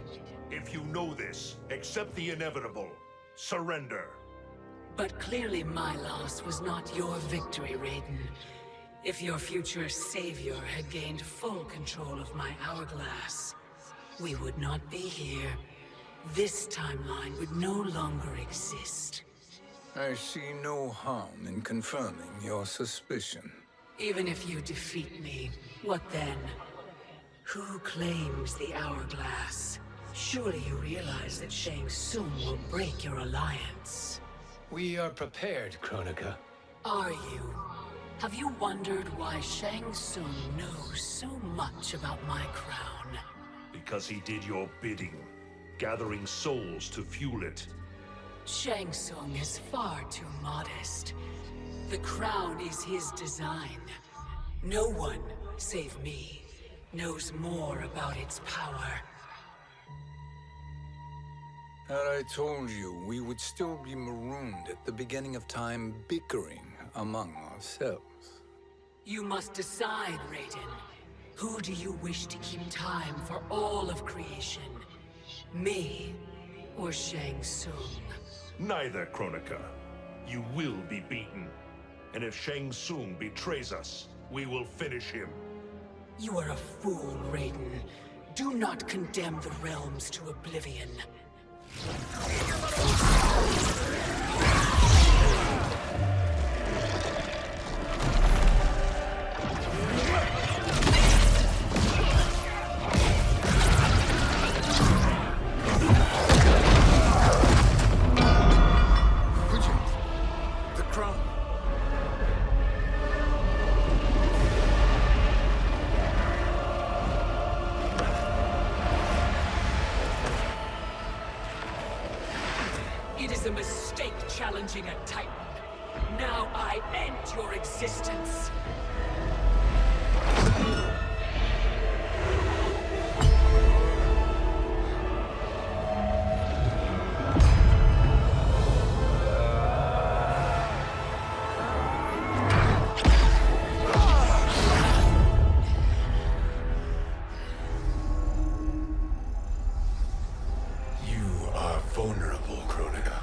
If you know this, accept the inevitable. Surrender. But clearly my loss was not your victory, Raiden. If your future savior had gained full control of my hourglass, we would not be here. This timeline would no longer exist. I see no harm in confirming your suspicion. Even if you defeat me, what then? Who claims the hourglass? Surely you realize that Shang Tsung will break your alliance. We are prepared, Kronika. Are you? Have you wondered why Shang Tsung knows so much about my crown? Because he did your bidding, gathering souls to fuel it. Shang Tsung is far too modest. The crown is his design. No one, save me, knows more about its power. Had I told you, we would still be marooned at the beginning of time, bickering among ourselves. You must decide, Raiden. Who do you wish to keep time for all of creation? Me or Shang Tsung? Neither, Kronika. You will be beaten. And if Shang Tsung betrays us, we will finish him. You are a fool, Raiden. Do not condemn the realms to oblivion. The crown. It is a mistake challenging a Titan. Now I end your existence. You are vulnerable, Kronika.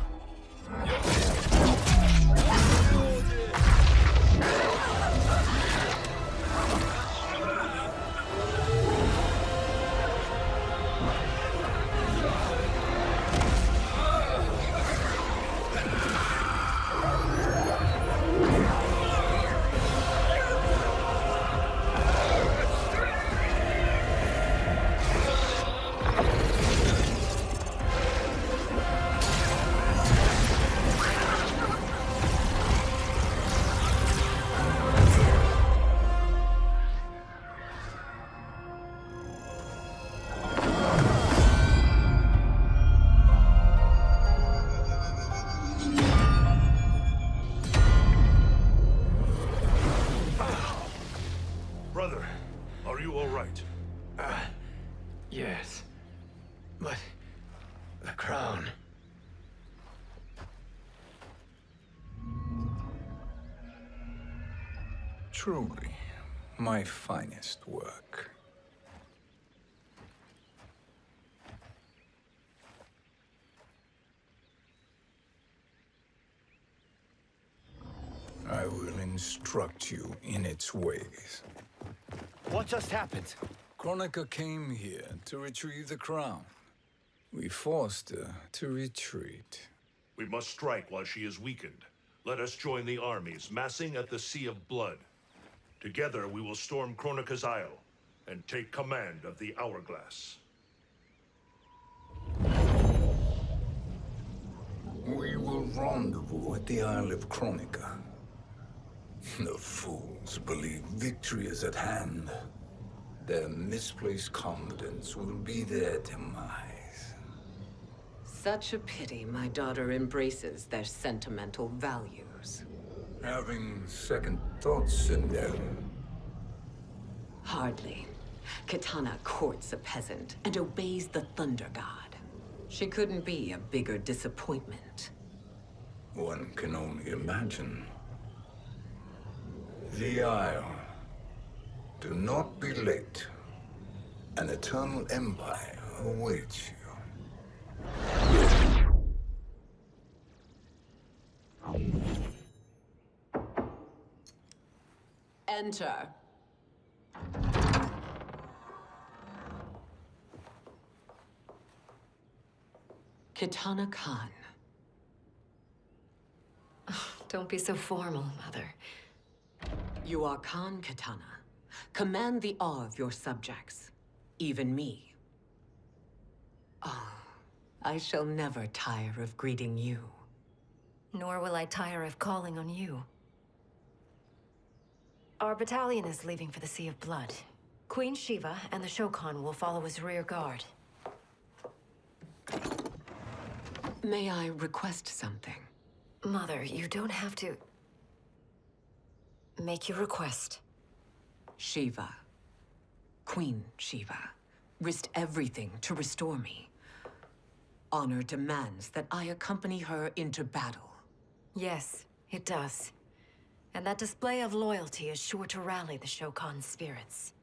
Brother, are you all right? Yes. But... the crown... Truly, my finest work. I will instruct you in its ways. What just happened? Kronika came here to retrieve the crown. We forced her to retreat. We must strike while she is weakened. Let us join the armies, massing at the Sea of Blood. Together we will storm Kronika's Isle and take command of the Hourglass. We will rendezvous at the Isle of Kronika. The fools believe victory is at hand. Their misplaced confidence will be their demise. Such a pity my daughter embraces their sentimental values. Having second thoughts, Sindel? Hardly. Kitana courts a peasant and obeys the Thunder God. She couldn't be a bigger disappointment. One can only imagine. The Isle. Do not be late. An eternal empire awaits you. Enter. Kitana Khan. Don't be so formal, Mother. You are Khan Kitana. Command the awe of your subjects. Even me. Oh, I shall never tire of greeting you. Nor will I tire of calling on you. Our battalion is leaving for the Sea of Blood. Queen Shiva and the Shokan will follow as rear guard. May I request something? Mother, you don't have to... make your request. Shiva. Queen Shiva. Risked everything to restore me. Honor demands that I accompany her into battle. Yes, it does. And that display of loyalty is sure to rally the Shokan's spirits.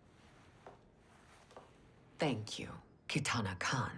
Thank you, Kitana Khan.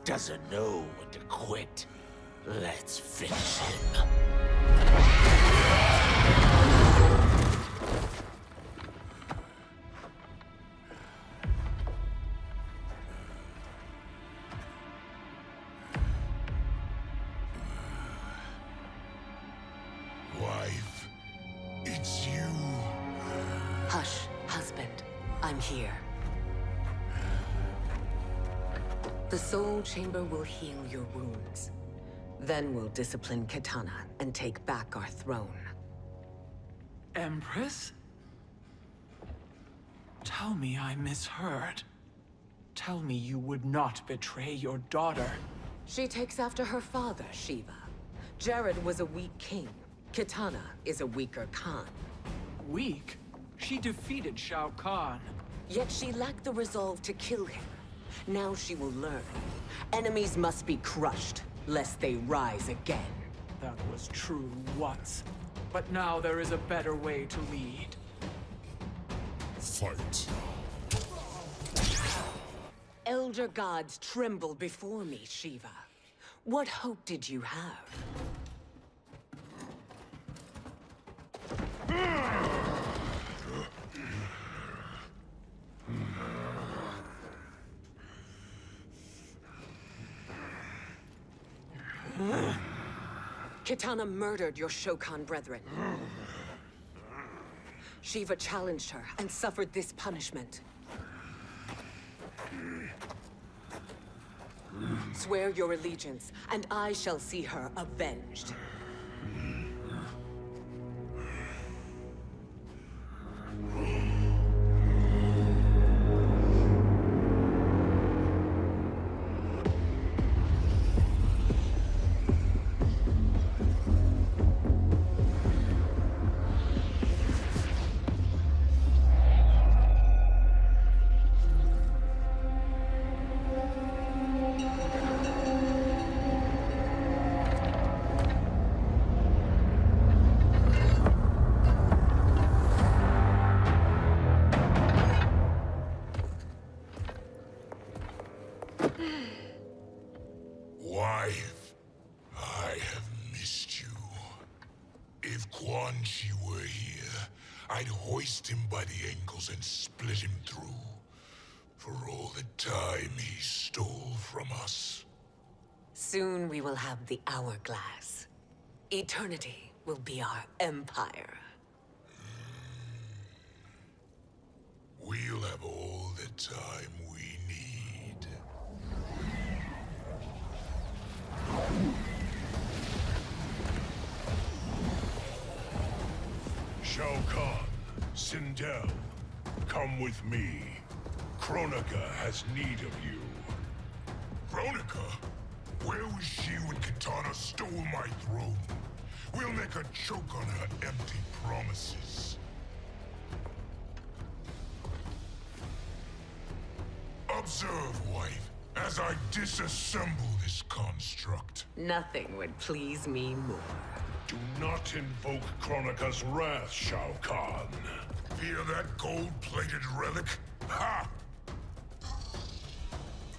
Doesn't know when to quit. Let's finish him. Wife, it's you. Hush, husband. I'm here. The Soul Chamber will heal your wounds. Then we'll discipline Kitana and take back our throne. Empress? Tell me I misheard. Tell me you would not betray your daughter. She takes after her father, Shiva. Jared was a weak king. Kitana is a weaker Khan. Weak? She defeated Shao Kahn. Yet she lacked the resolve to kill him. Now she will learn. Enemies must be crushed, lest they rise again. That was true once. But now there is a better way to lead. Fight. Elder gods tremble before me, Shiva. What hope did you have? Kitana murdered your Shokan brethren. Shiva challenged her and suffered this punishment. Swear your allegiance, and I shall see her avenged. Wife, I have missed you. If Quan Chi were here, I'd hoist him by the ankles and split him through. For all the time he stole from us. Soon we will have the hourglass. Eternity will be our empire. We'll have all the time we need. Shao Kahn, Sindel, come with me. Kronika has need of you. Kronika? Where was she when Kitana stole my throne? We'll make her choke on her empty promises. Observe, wife, as I disassemble this construct. Nothing would please me more. Do not invoke Kronika's wrath, Shao Kahn. Fear that gold-plated relic? Ha!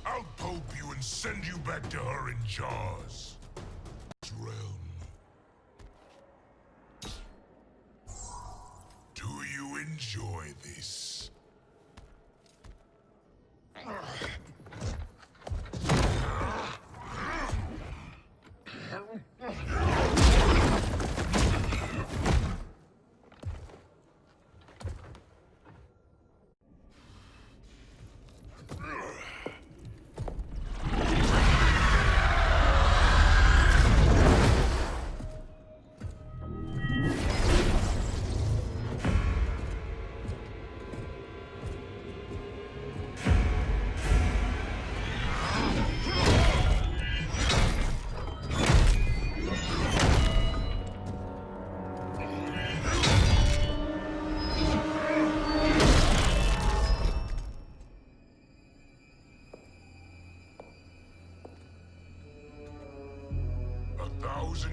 I'll pope you and send you back to her in jars. Realm. Do you enjoy this?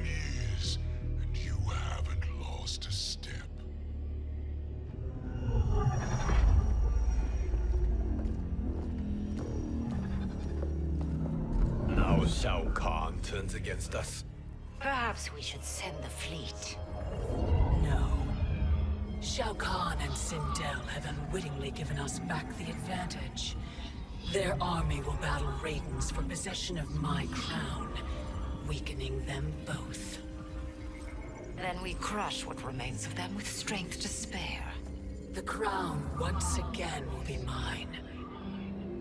Years, and you haven't lost a step. Now Shao Kahn turns against us. Perhaps we should send the fleet. No. Shao Kahn and Sindel have unwittingly given us back the advantage. Their army will battle Raidens for possession of my crown, weakening them both. Then we crush what remains of them with strength to spare. The crown once again will be mine.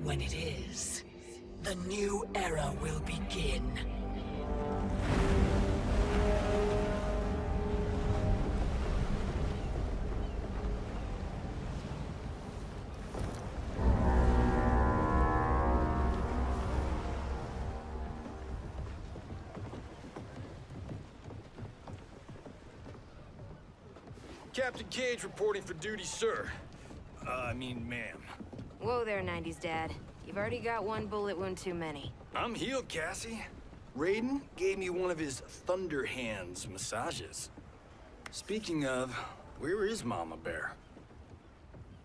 When it is, the new era will begin. Captain Cage reporting for duty, sir. I mean, ma'am. Whoa there, 90s dad. You've already got one bullet wound too many. I'm healed, Cassie. Raiden gave me one of his Thunder Hands massages. Speaking of, where is Mama Bear?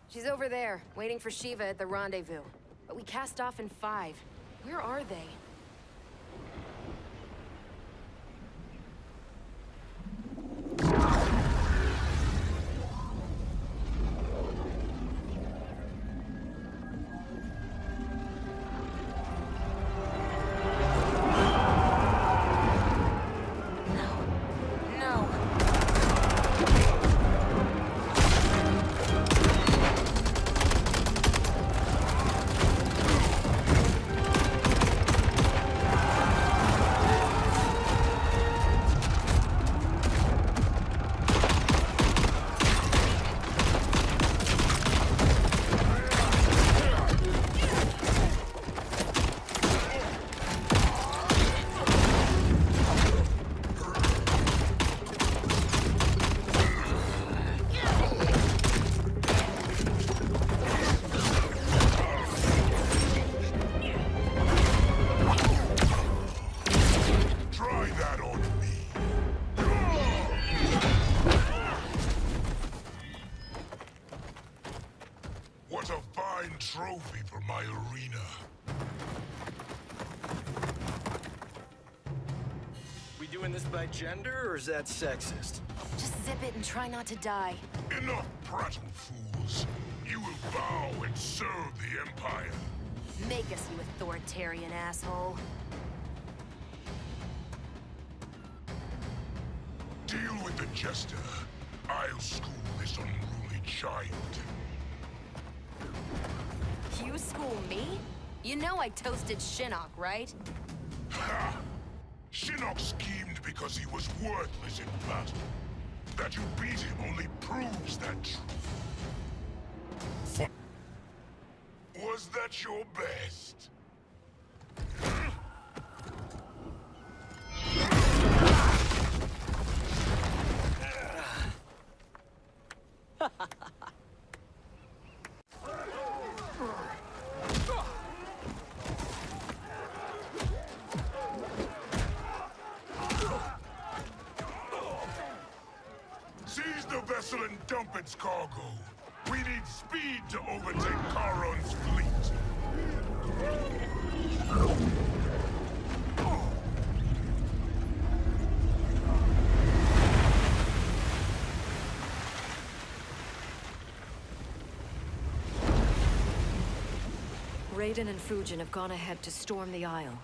She's over there, waiting for Shiva at the rendezvous. But we cast off in 5. Where are they? fine trophy for my arena. We doing this by gender, or is that sexist? Just zip it and try not to die. Enough prattle, fools. You will bow and serve the Empire. Make us, you authoritarian asshole. Deal with the jester. I'll school this unruly child. You school me? You know I toasted Shinnok, right? Ha! Shinnok schemed because he was worthless in battle. That you beat him only proves that truth. Was that your best? Seize the vessel and dump its cargo. We need speed to overtake Charon's fleet. Raiden and Fujin have gone ahead to storm the Isle.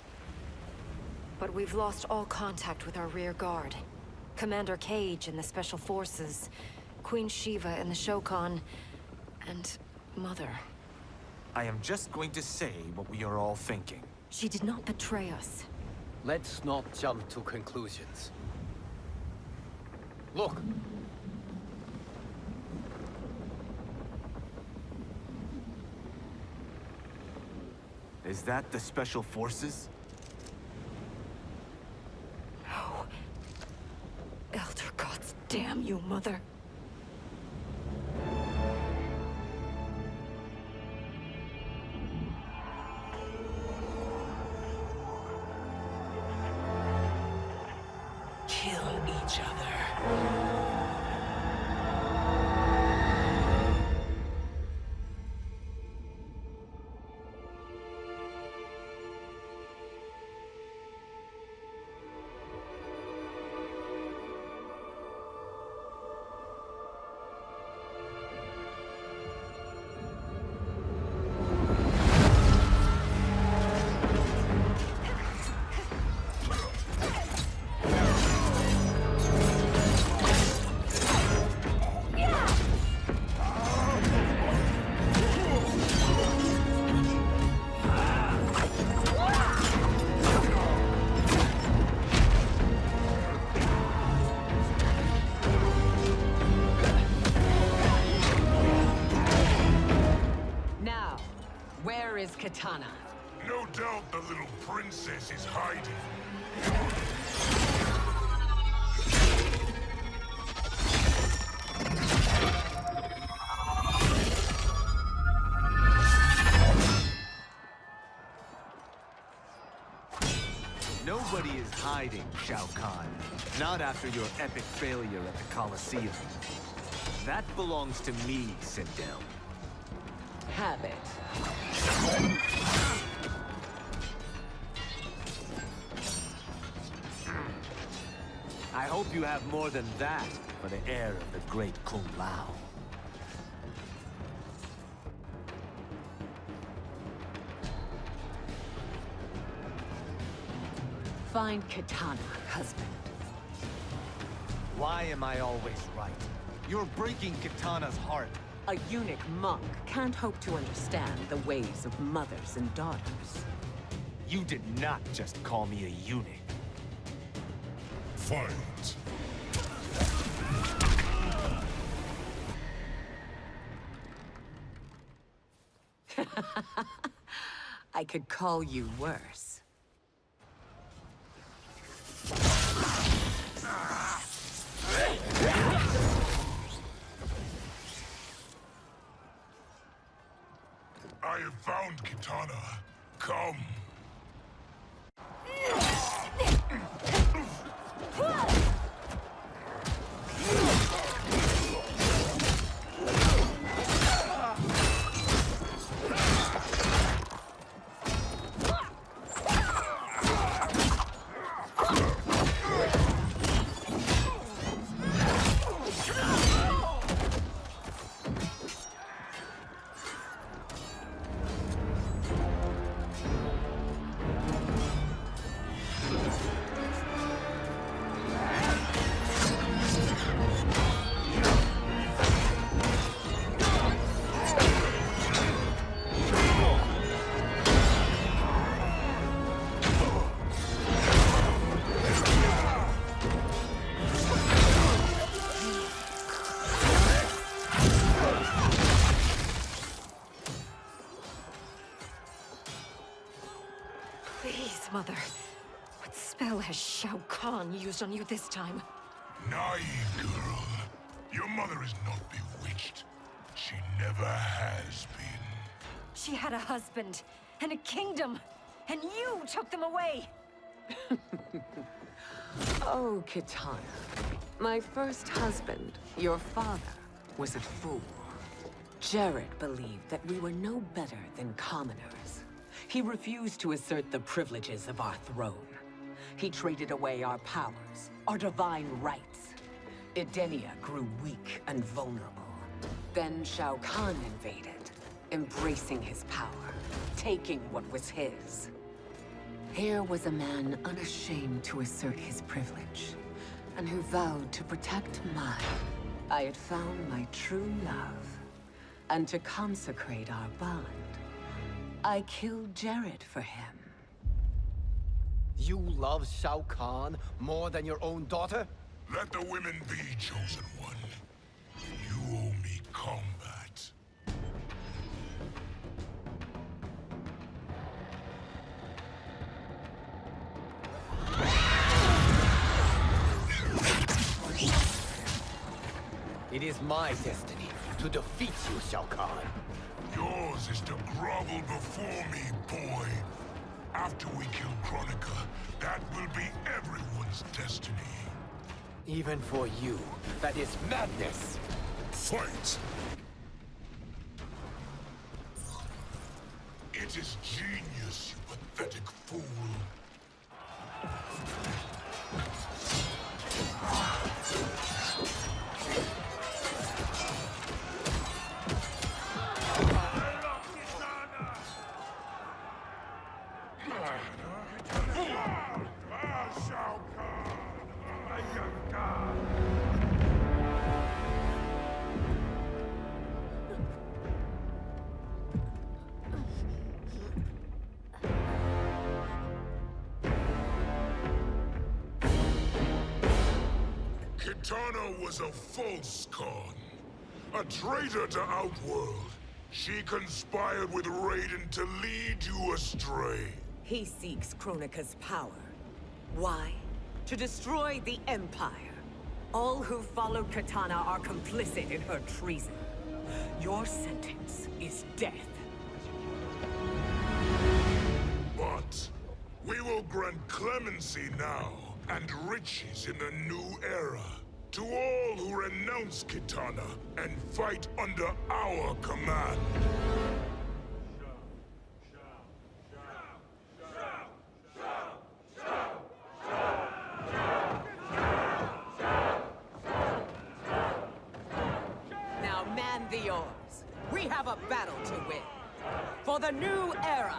But we've lost all contact with our rear guard. Commander Cage and the Special Forces, Queen Shiva and the Shokan, and Mother. I am just going to say what we are all thinking. She did not betray us. Let's not jump to conclusions. Look! Is that the Special Forces? No. Elder gods, damn you, Mother. Kill each other. Where is Kitana? No doubt the little princess is hiding. Nobody is hiding, Shao Kahn. Not after your epic failure at the Colosseum. That belongs to me, Sindel. Have it. I hope you have more than that for the heir of the great Kung Lao. Find Kitana, husband. Why am I always right? You're breaking Kitana's heart. A eunuch monk can't hope to understand the ways of mothers and daughters. You did not just call me a eunuch. Fight. I could call you worse. I have found Kitana. Come. Please, Mother. What spell has Shao Kahn used on you this time? Naive girl. Your mother is not bewitched. She never has been. She had a husband and a kingdom, and you took them away! Oh, Kitana. My first husband, your father, was a fool. Jared believed that we were no better than commoners. He refused to assert the privileges of our throne. He traded away our powers, our divine rights. Edenia grew weak and vulnerable. Then Shao Kahn invaded, embracing his power, taking what was his. Here was a man unashamed to assert his privilege, and who vowed to protect mine. I had found my true love, and to consecrate our bond, I killed Jared for him. You love Shao Kahn more than your own daughter? Let the women be, chosen one. You owe me combat. It is my destiny to defeat you, Shao Kahn. Yours is to grovel before me, boy. After we kill Kronika, that will be everyone's destiny. Even for you, that is madness. Fight! It is genius, you pathetic fool. Kitana was a false Khan, a traitor to Outworld. She conspired with Raiden to lead you astray. He seeks Kronika's power. Why? To destroy the Empire. All who followed Kitana are complicit in her treason. Your sentence is death. But we will grant clemency now and riches in the new era to all who renounce Kitana and fight under our command. Now man the oars. We have a battle to win. For the new era!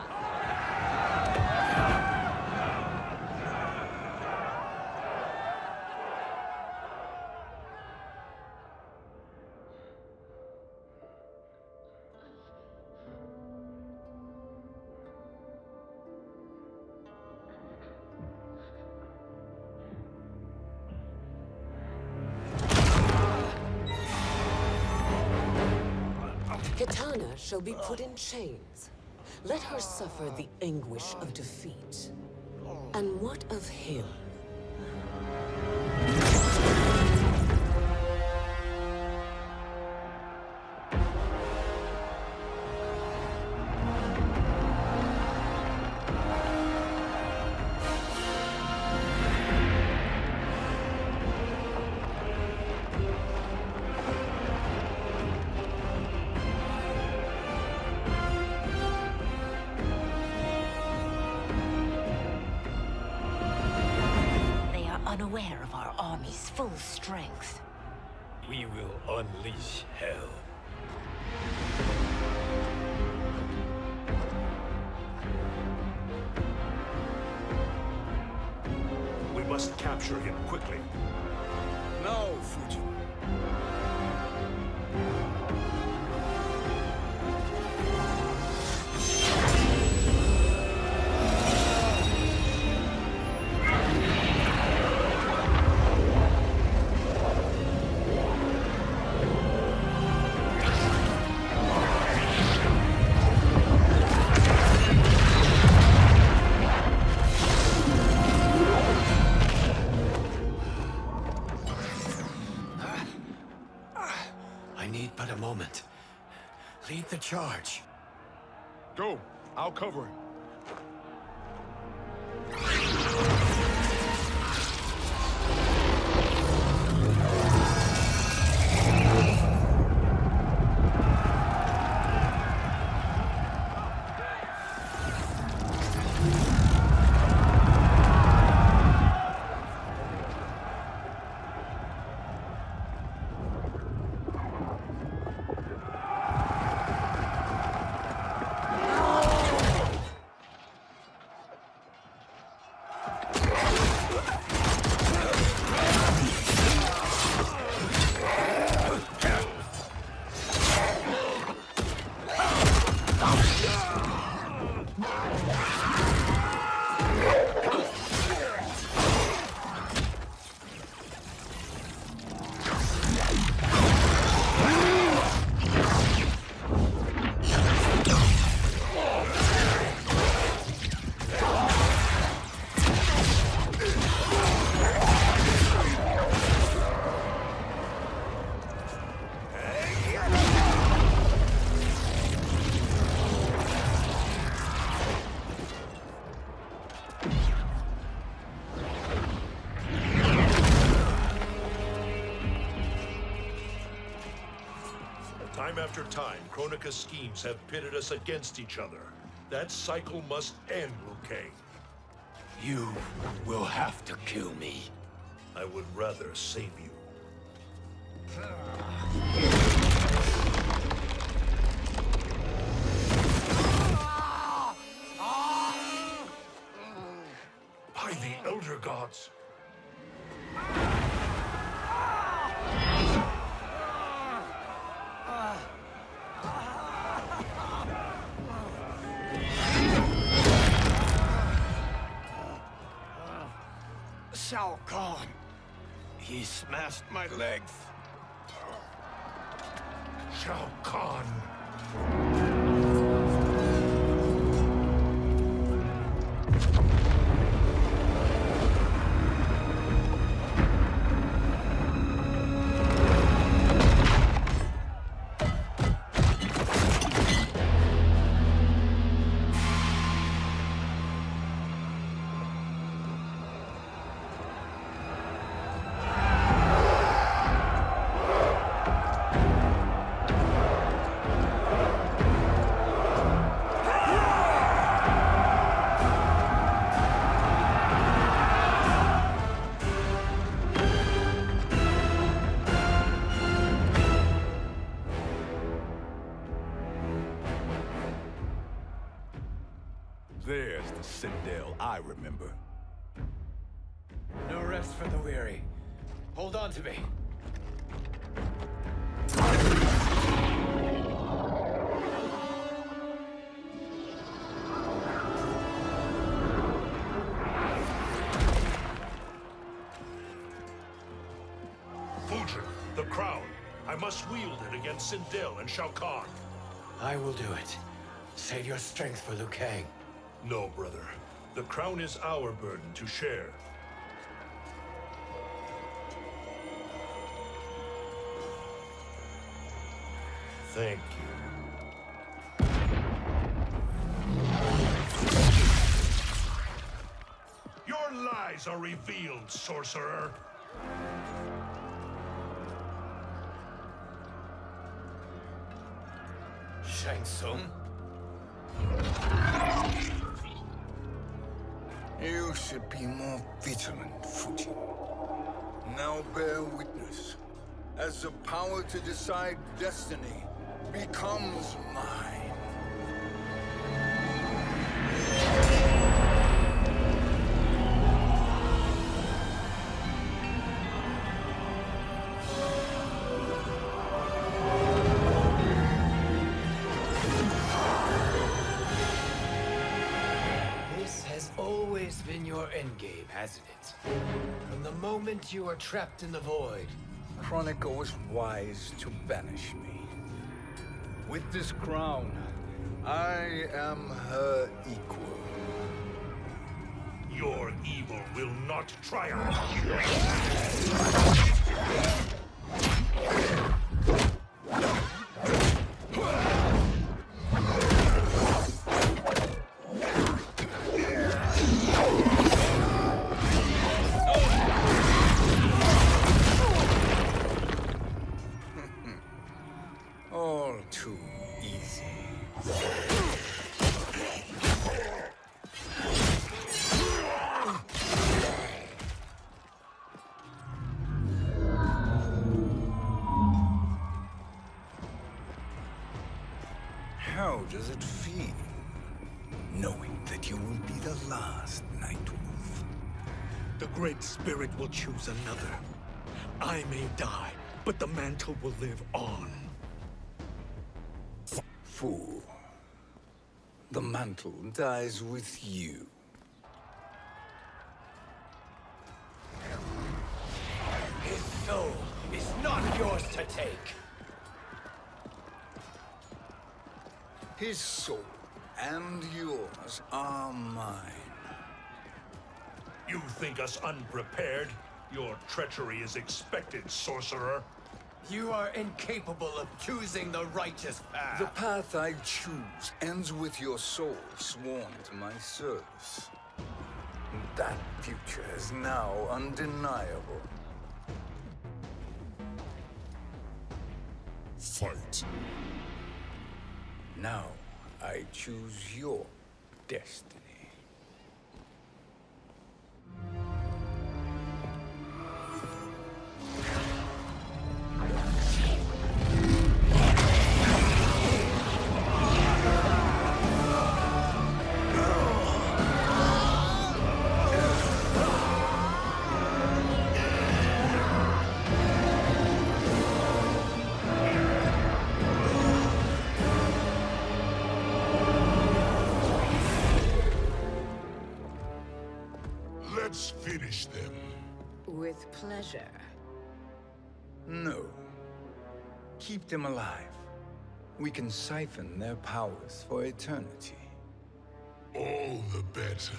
Kitana shall be put in chains. Let her suffer the anguish of defeat. And what of him? Unaware of our army's full strength. We will unleash hell. We must capture him quickly. No, Fujin. charge. Go. I'll cover him. Time after time, Kronika's schemes have pitted us against each other. That cycle must end, Liu Kang. You will have to kill me. I would rather save you. By the Elder Gods! Shao Kahn. He smashed my legs. Shao Kahn. There's the Citadel I remember. No rest for the weary. Hold on to me. Fujin, the crown. I must wield it against Sindel and Shao Kahn. I will do it. Save your strength for Liu Kang. No, brother. The crown is our burden to share. Thank you. Your lies are revealed, sorcerer. Shang Tsung? You should be more vigilant, Fujin. Now bear witness, as the power to decide destiny becomes mine. This has always been your endgame, hasn't it? From the moment you were trapped in the void. Kronika was wise to banish me. With this crown, I am her equal. Your evil will not triumph. does it feel, knowing that you will be the last Nightwolf? The Great Spirit will choose another. I may die, but the mantle will live on. Fool. The mantle dies with you. His soul is not yours to take. His soul and yours are mine. You think us unprepared? Your treachery is expected, sorcerer. You are incapable of choosing the righteous path. The path I choose ends with your soul sworn to my service. That future is now undeniable. Fight. Now I choose your destiny. Let's finish them. With pleasure. No. Keep them alive. We can siphon their powers for eternity. All the better.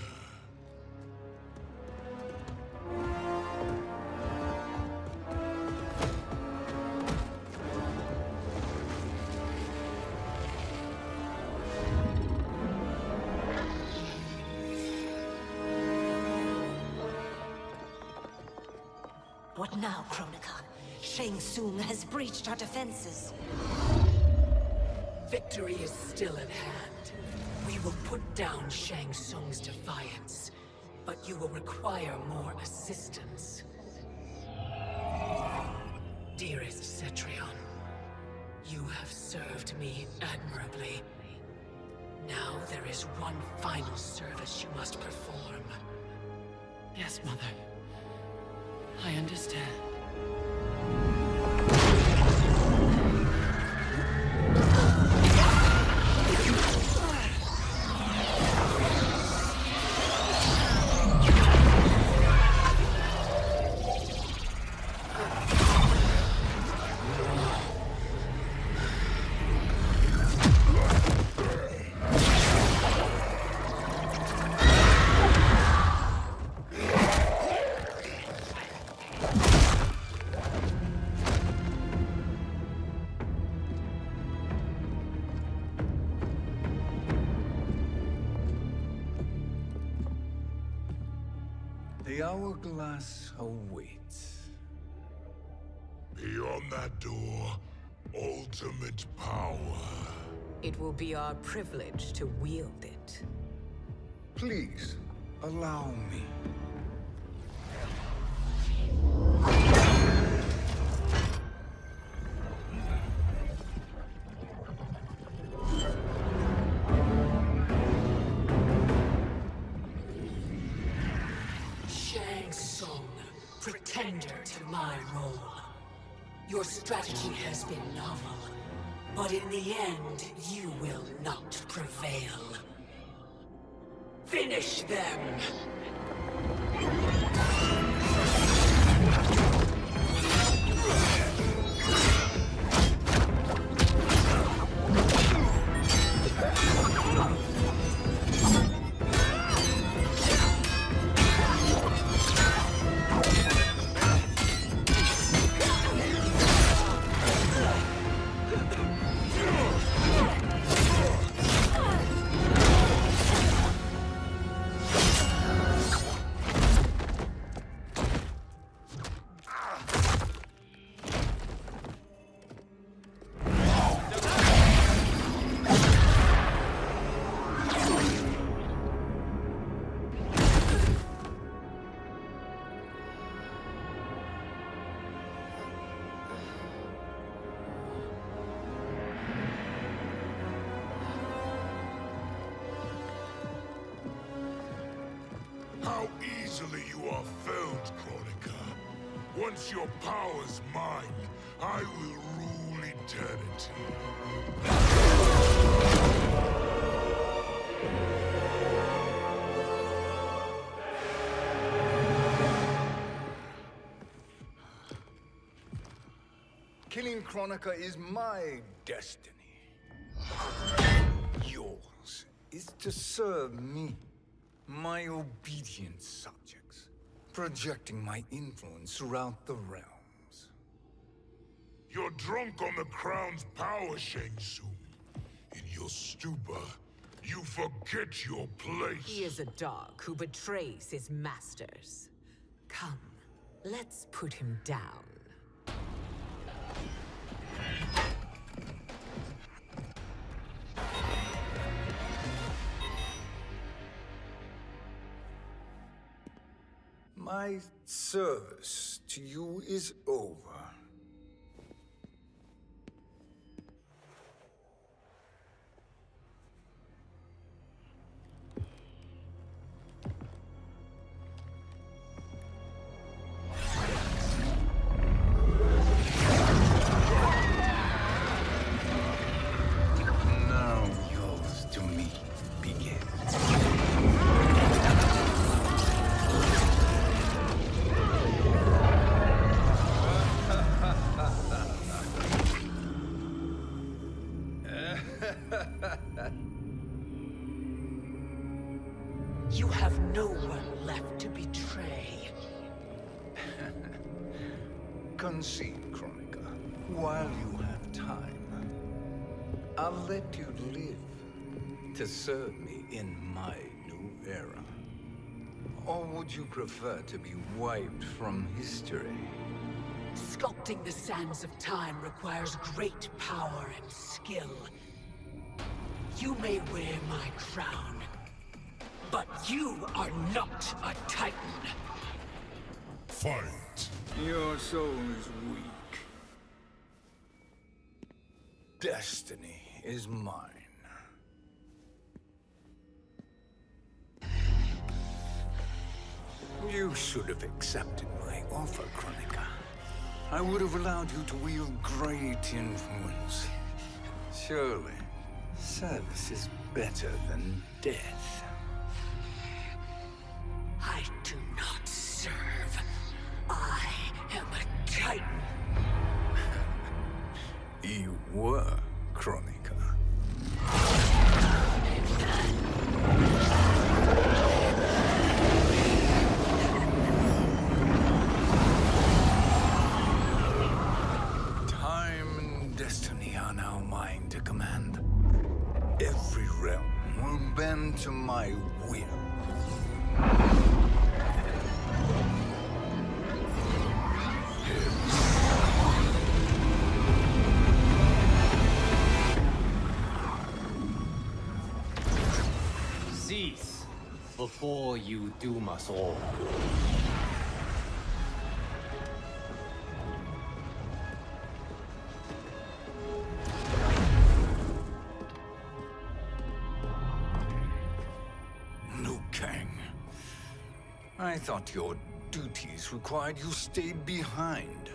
What now, Kronika? Shang Tsung has breached our defenses. Victory is still at hand. We will put down Shang Tsung's defiance, but you will require more assistance. Dearest Cetrion, you have served me admirably. Now there is one final service you must perform. Yes, Mother. I understand. The hourglass awaits. Beyond that door, ultimate power. It will be our privilege to wield it. Please, allow me. Shang Tsung, pretender to my role. Your strategy has been novel, but in the end, you will not prevail. Finish them! how easily you are felled, Chronica. Once your power's mine, I will rule eternity. Killing Chronica is my destiny. Yours is to serve me, my obedient subjects, projecting my influence throughout the realms. You're drunk on the crown's power, Shang Tsung. In your stupor, you forget your place. He is a dog who betrays his masters. Come, let's put him down. My service to you is over. Now yours to me begins. You have no one left to betray. Concede, Chronica, while you have time. I'll let you live to serve me in my new era. Or would you prefer to be wiped from history? Sculpting the sands of time requires great power and skill. You may wear my crown, but you are not a Titan. Fight. Your soul is weak. Destiny is mine. You should have accepted my offer, Chronica. I would have allowed you to wield great influence. Surely, service is better than death. I do not serve. I am a Titan. You were, Chronica. Time and destiny are now mine to command. Every realm will bend to my will. Cease before you doom us all. Liu Kang. I thought your duties required you stayed behind.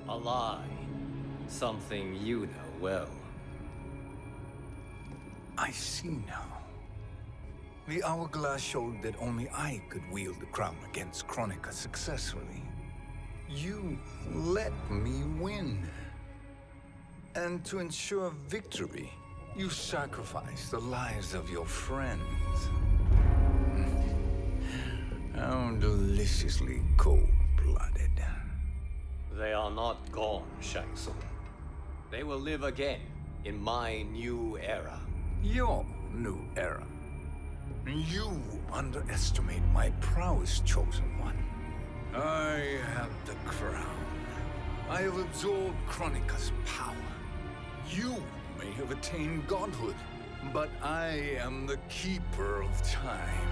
A lie. Something you know well. I see now. The hourglass showed that only I could wield the crown against Chronica successfully. You let me win. And to ensure victory, you sacrificed the lives of your friends. How deliciously cold-blooded. They are not gone, Shang Tsung. They will live again in my new era. Your new era. You underestimate my prowess, Chosen One. I have the crown. I have absorbed Chronica's power. You may have attained godhood, but I am the keeper of time.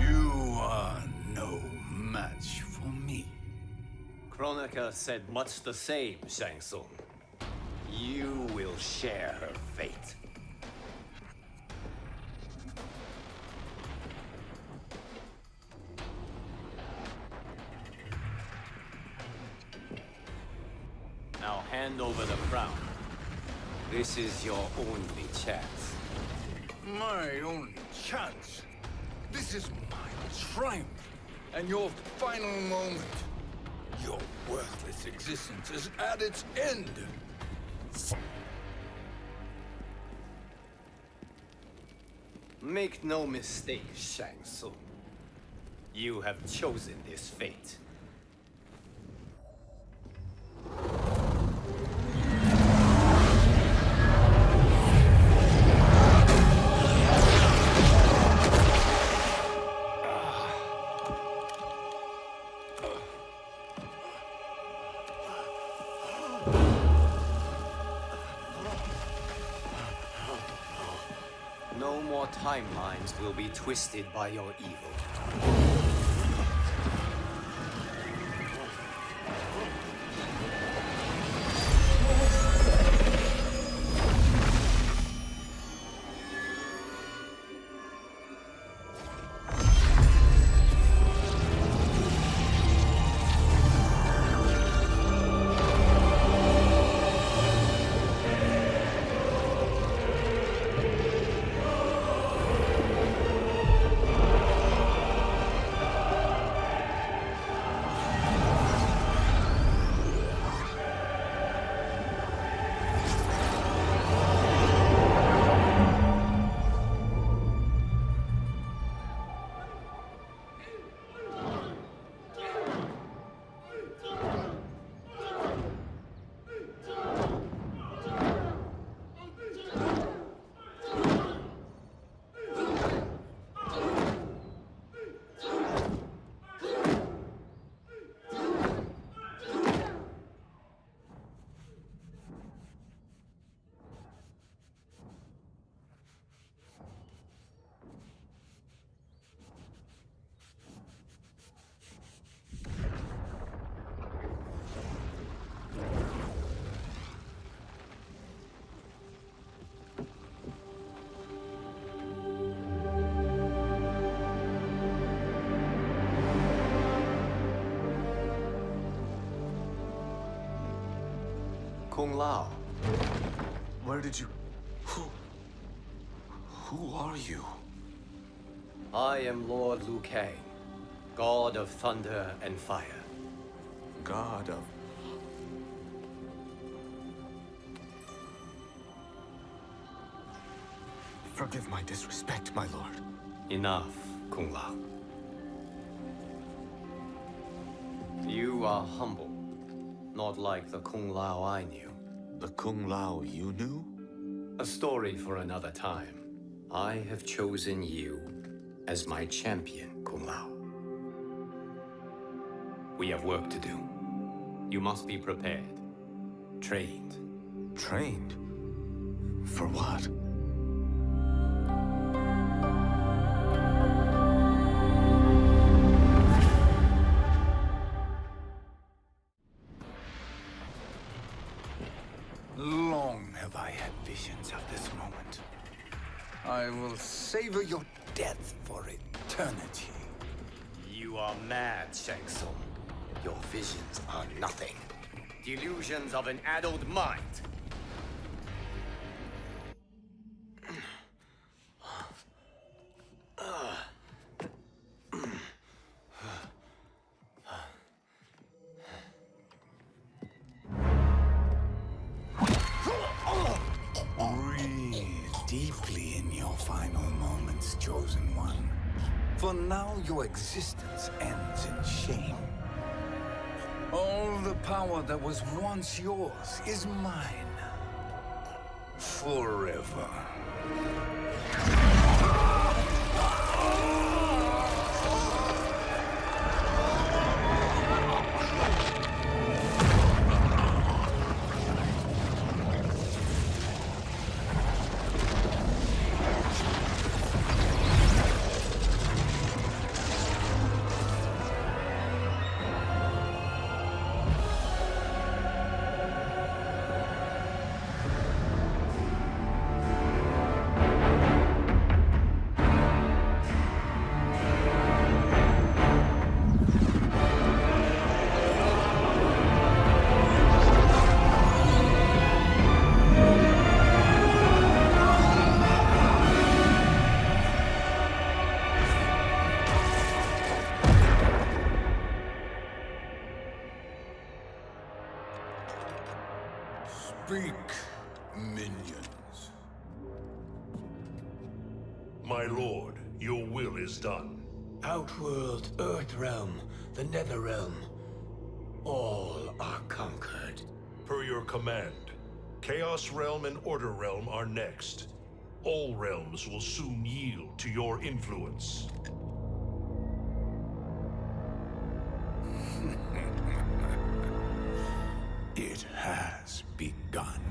You are no match for me. Chronica said much the same, Shang Tsung. You will share her fate. Now hand over the crown. This is your only chance. My only chance? This is my triumph, and your final moment. Your worthless existence is at its end. Make no mistake, Shang Tsung. You have chosen this fate. No more timelines will be twisted by your evil. Kung Lao. Where did you... Who are you? I am Lord Liu Kang, God of Thunder and Fire. God of... Forgive my disrespect, my lord. Enough, Kung Lao. You are humble, not like the Kung Lao I knew. The Kung Lao you knew? A story for another time. I have chosen you as my champion, Kung Lao. We have work to do. You must be prepared. Trained. Trained? For what? Long have I had visions of this moment. I will savor your death for eternity. You are mad, Shang Tsung. Your visions are nothing. Delusions of an addled mind. Deeply in your final moments, Chosen One. For now, your existence ends in shame. All the power that was once yours is mine. Forever. Speak, minions. My lord, your will is done. Outworld, Earthrealm, the Netherrealm. All are conquered. Per your command, Chaos Realm and Order Realm are next. All realms will soon yield to your influence. It has begun.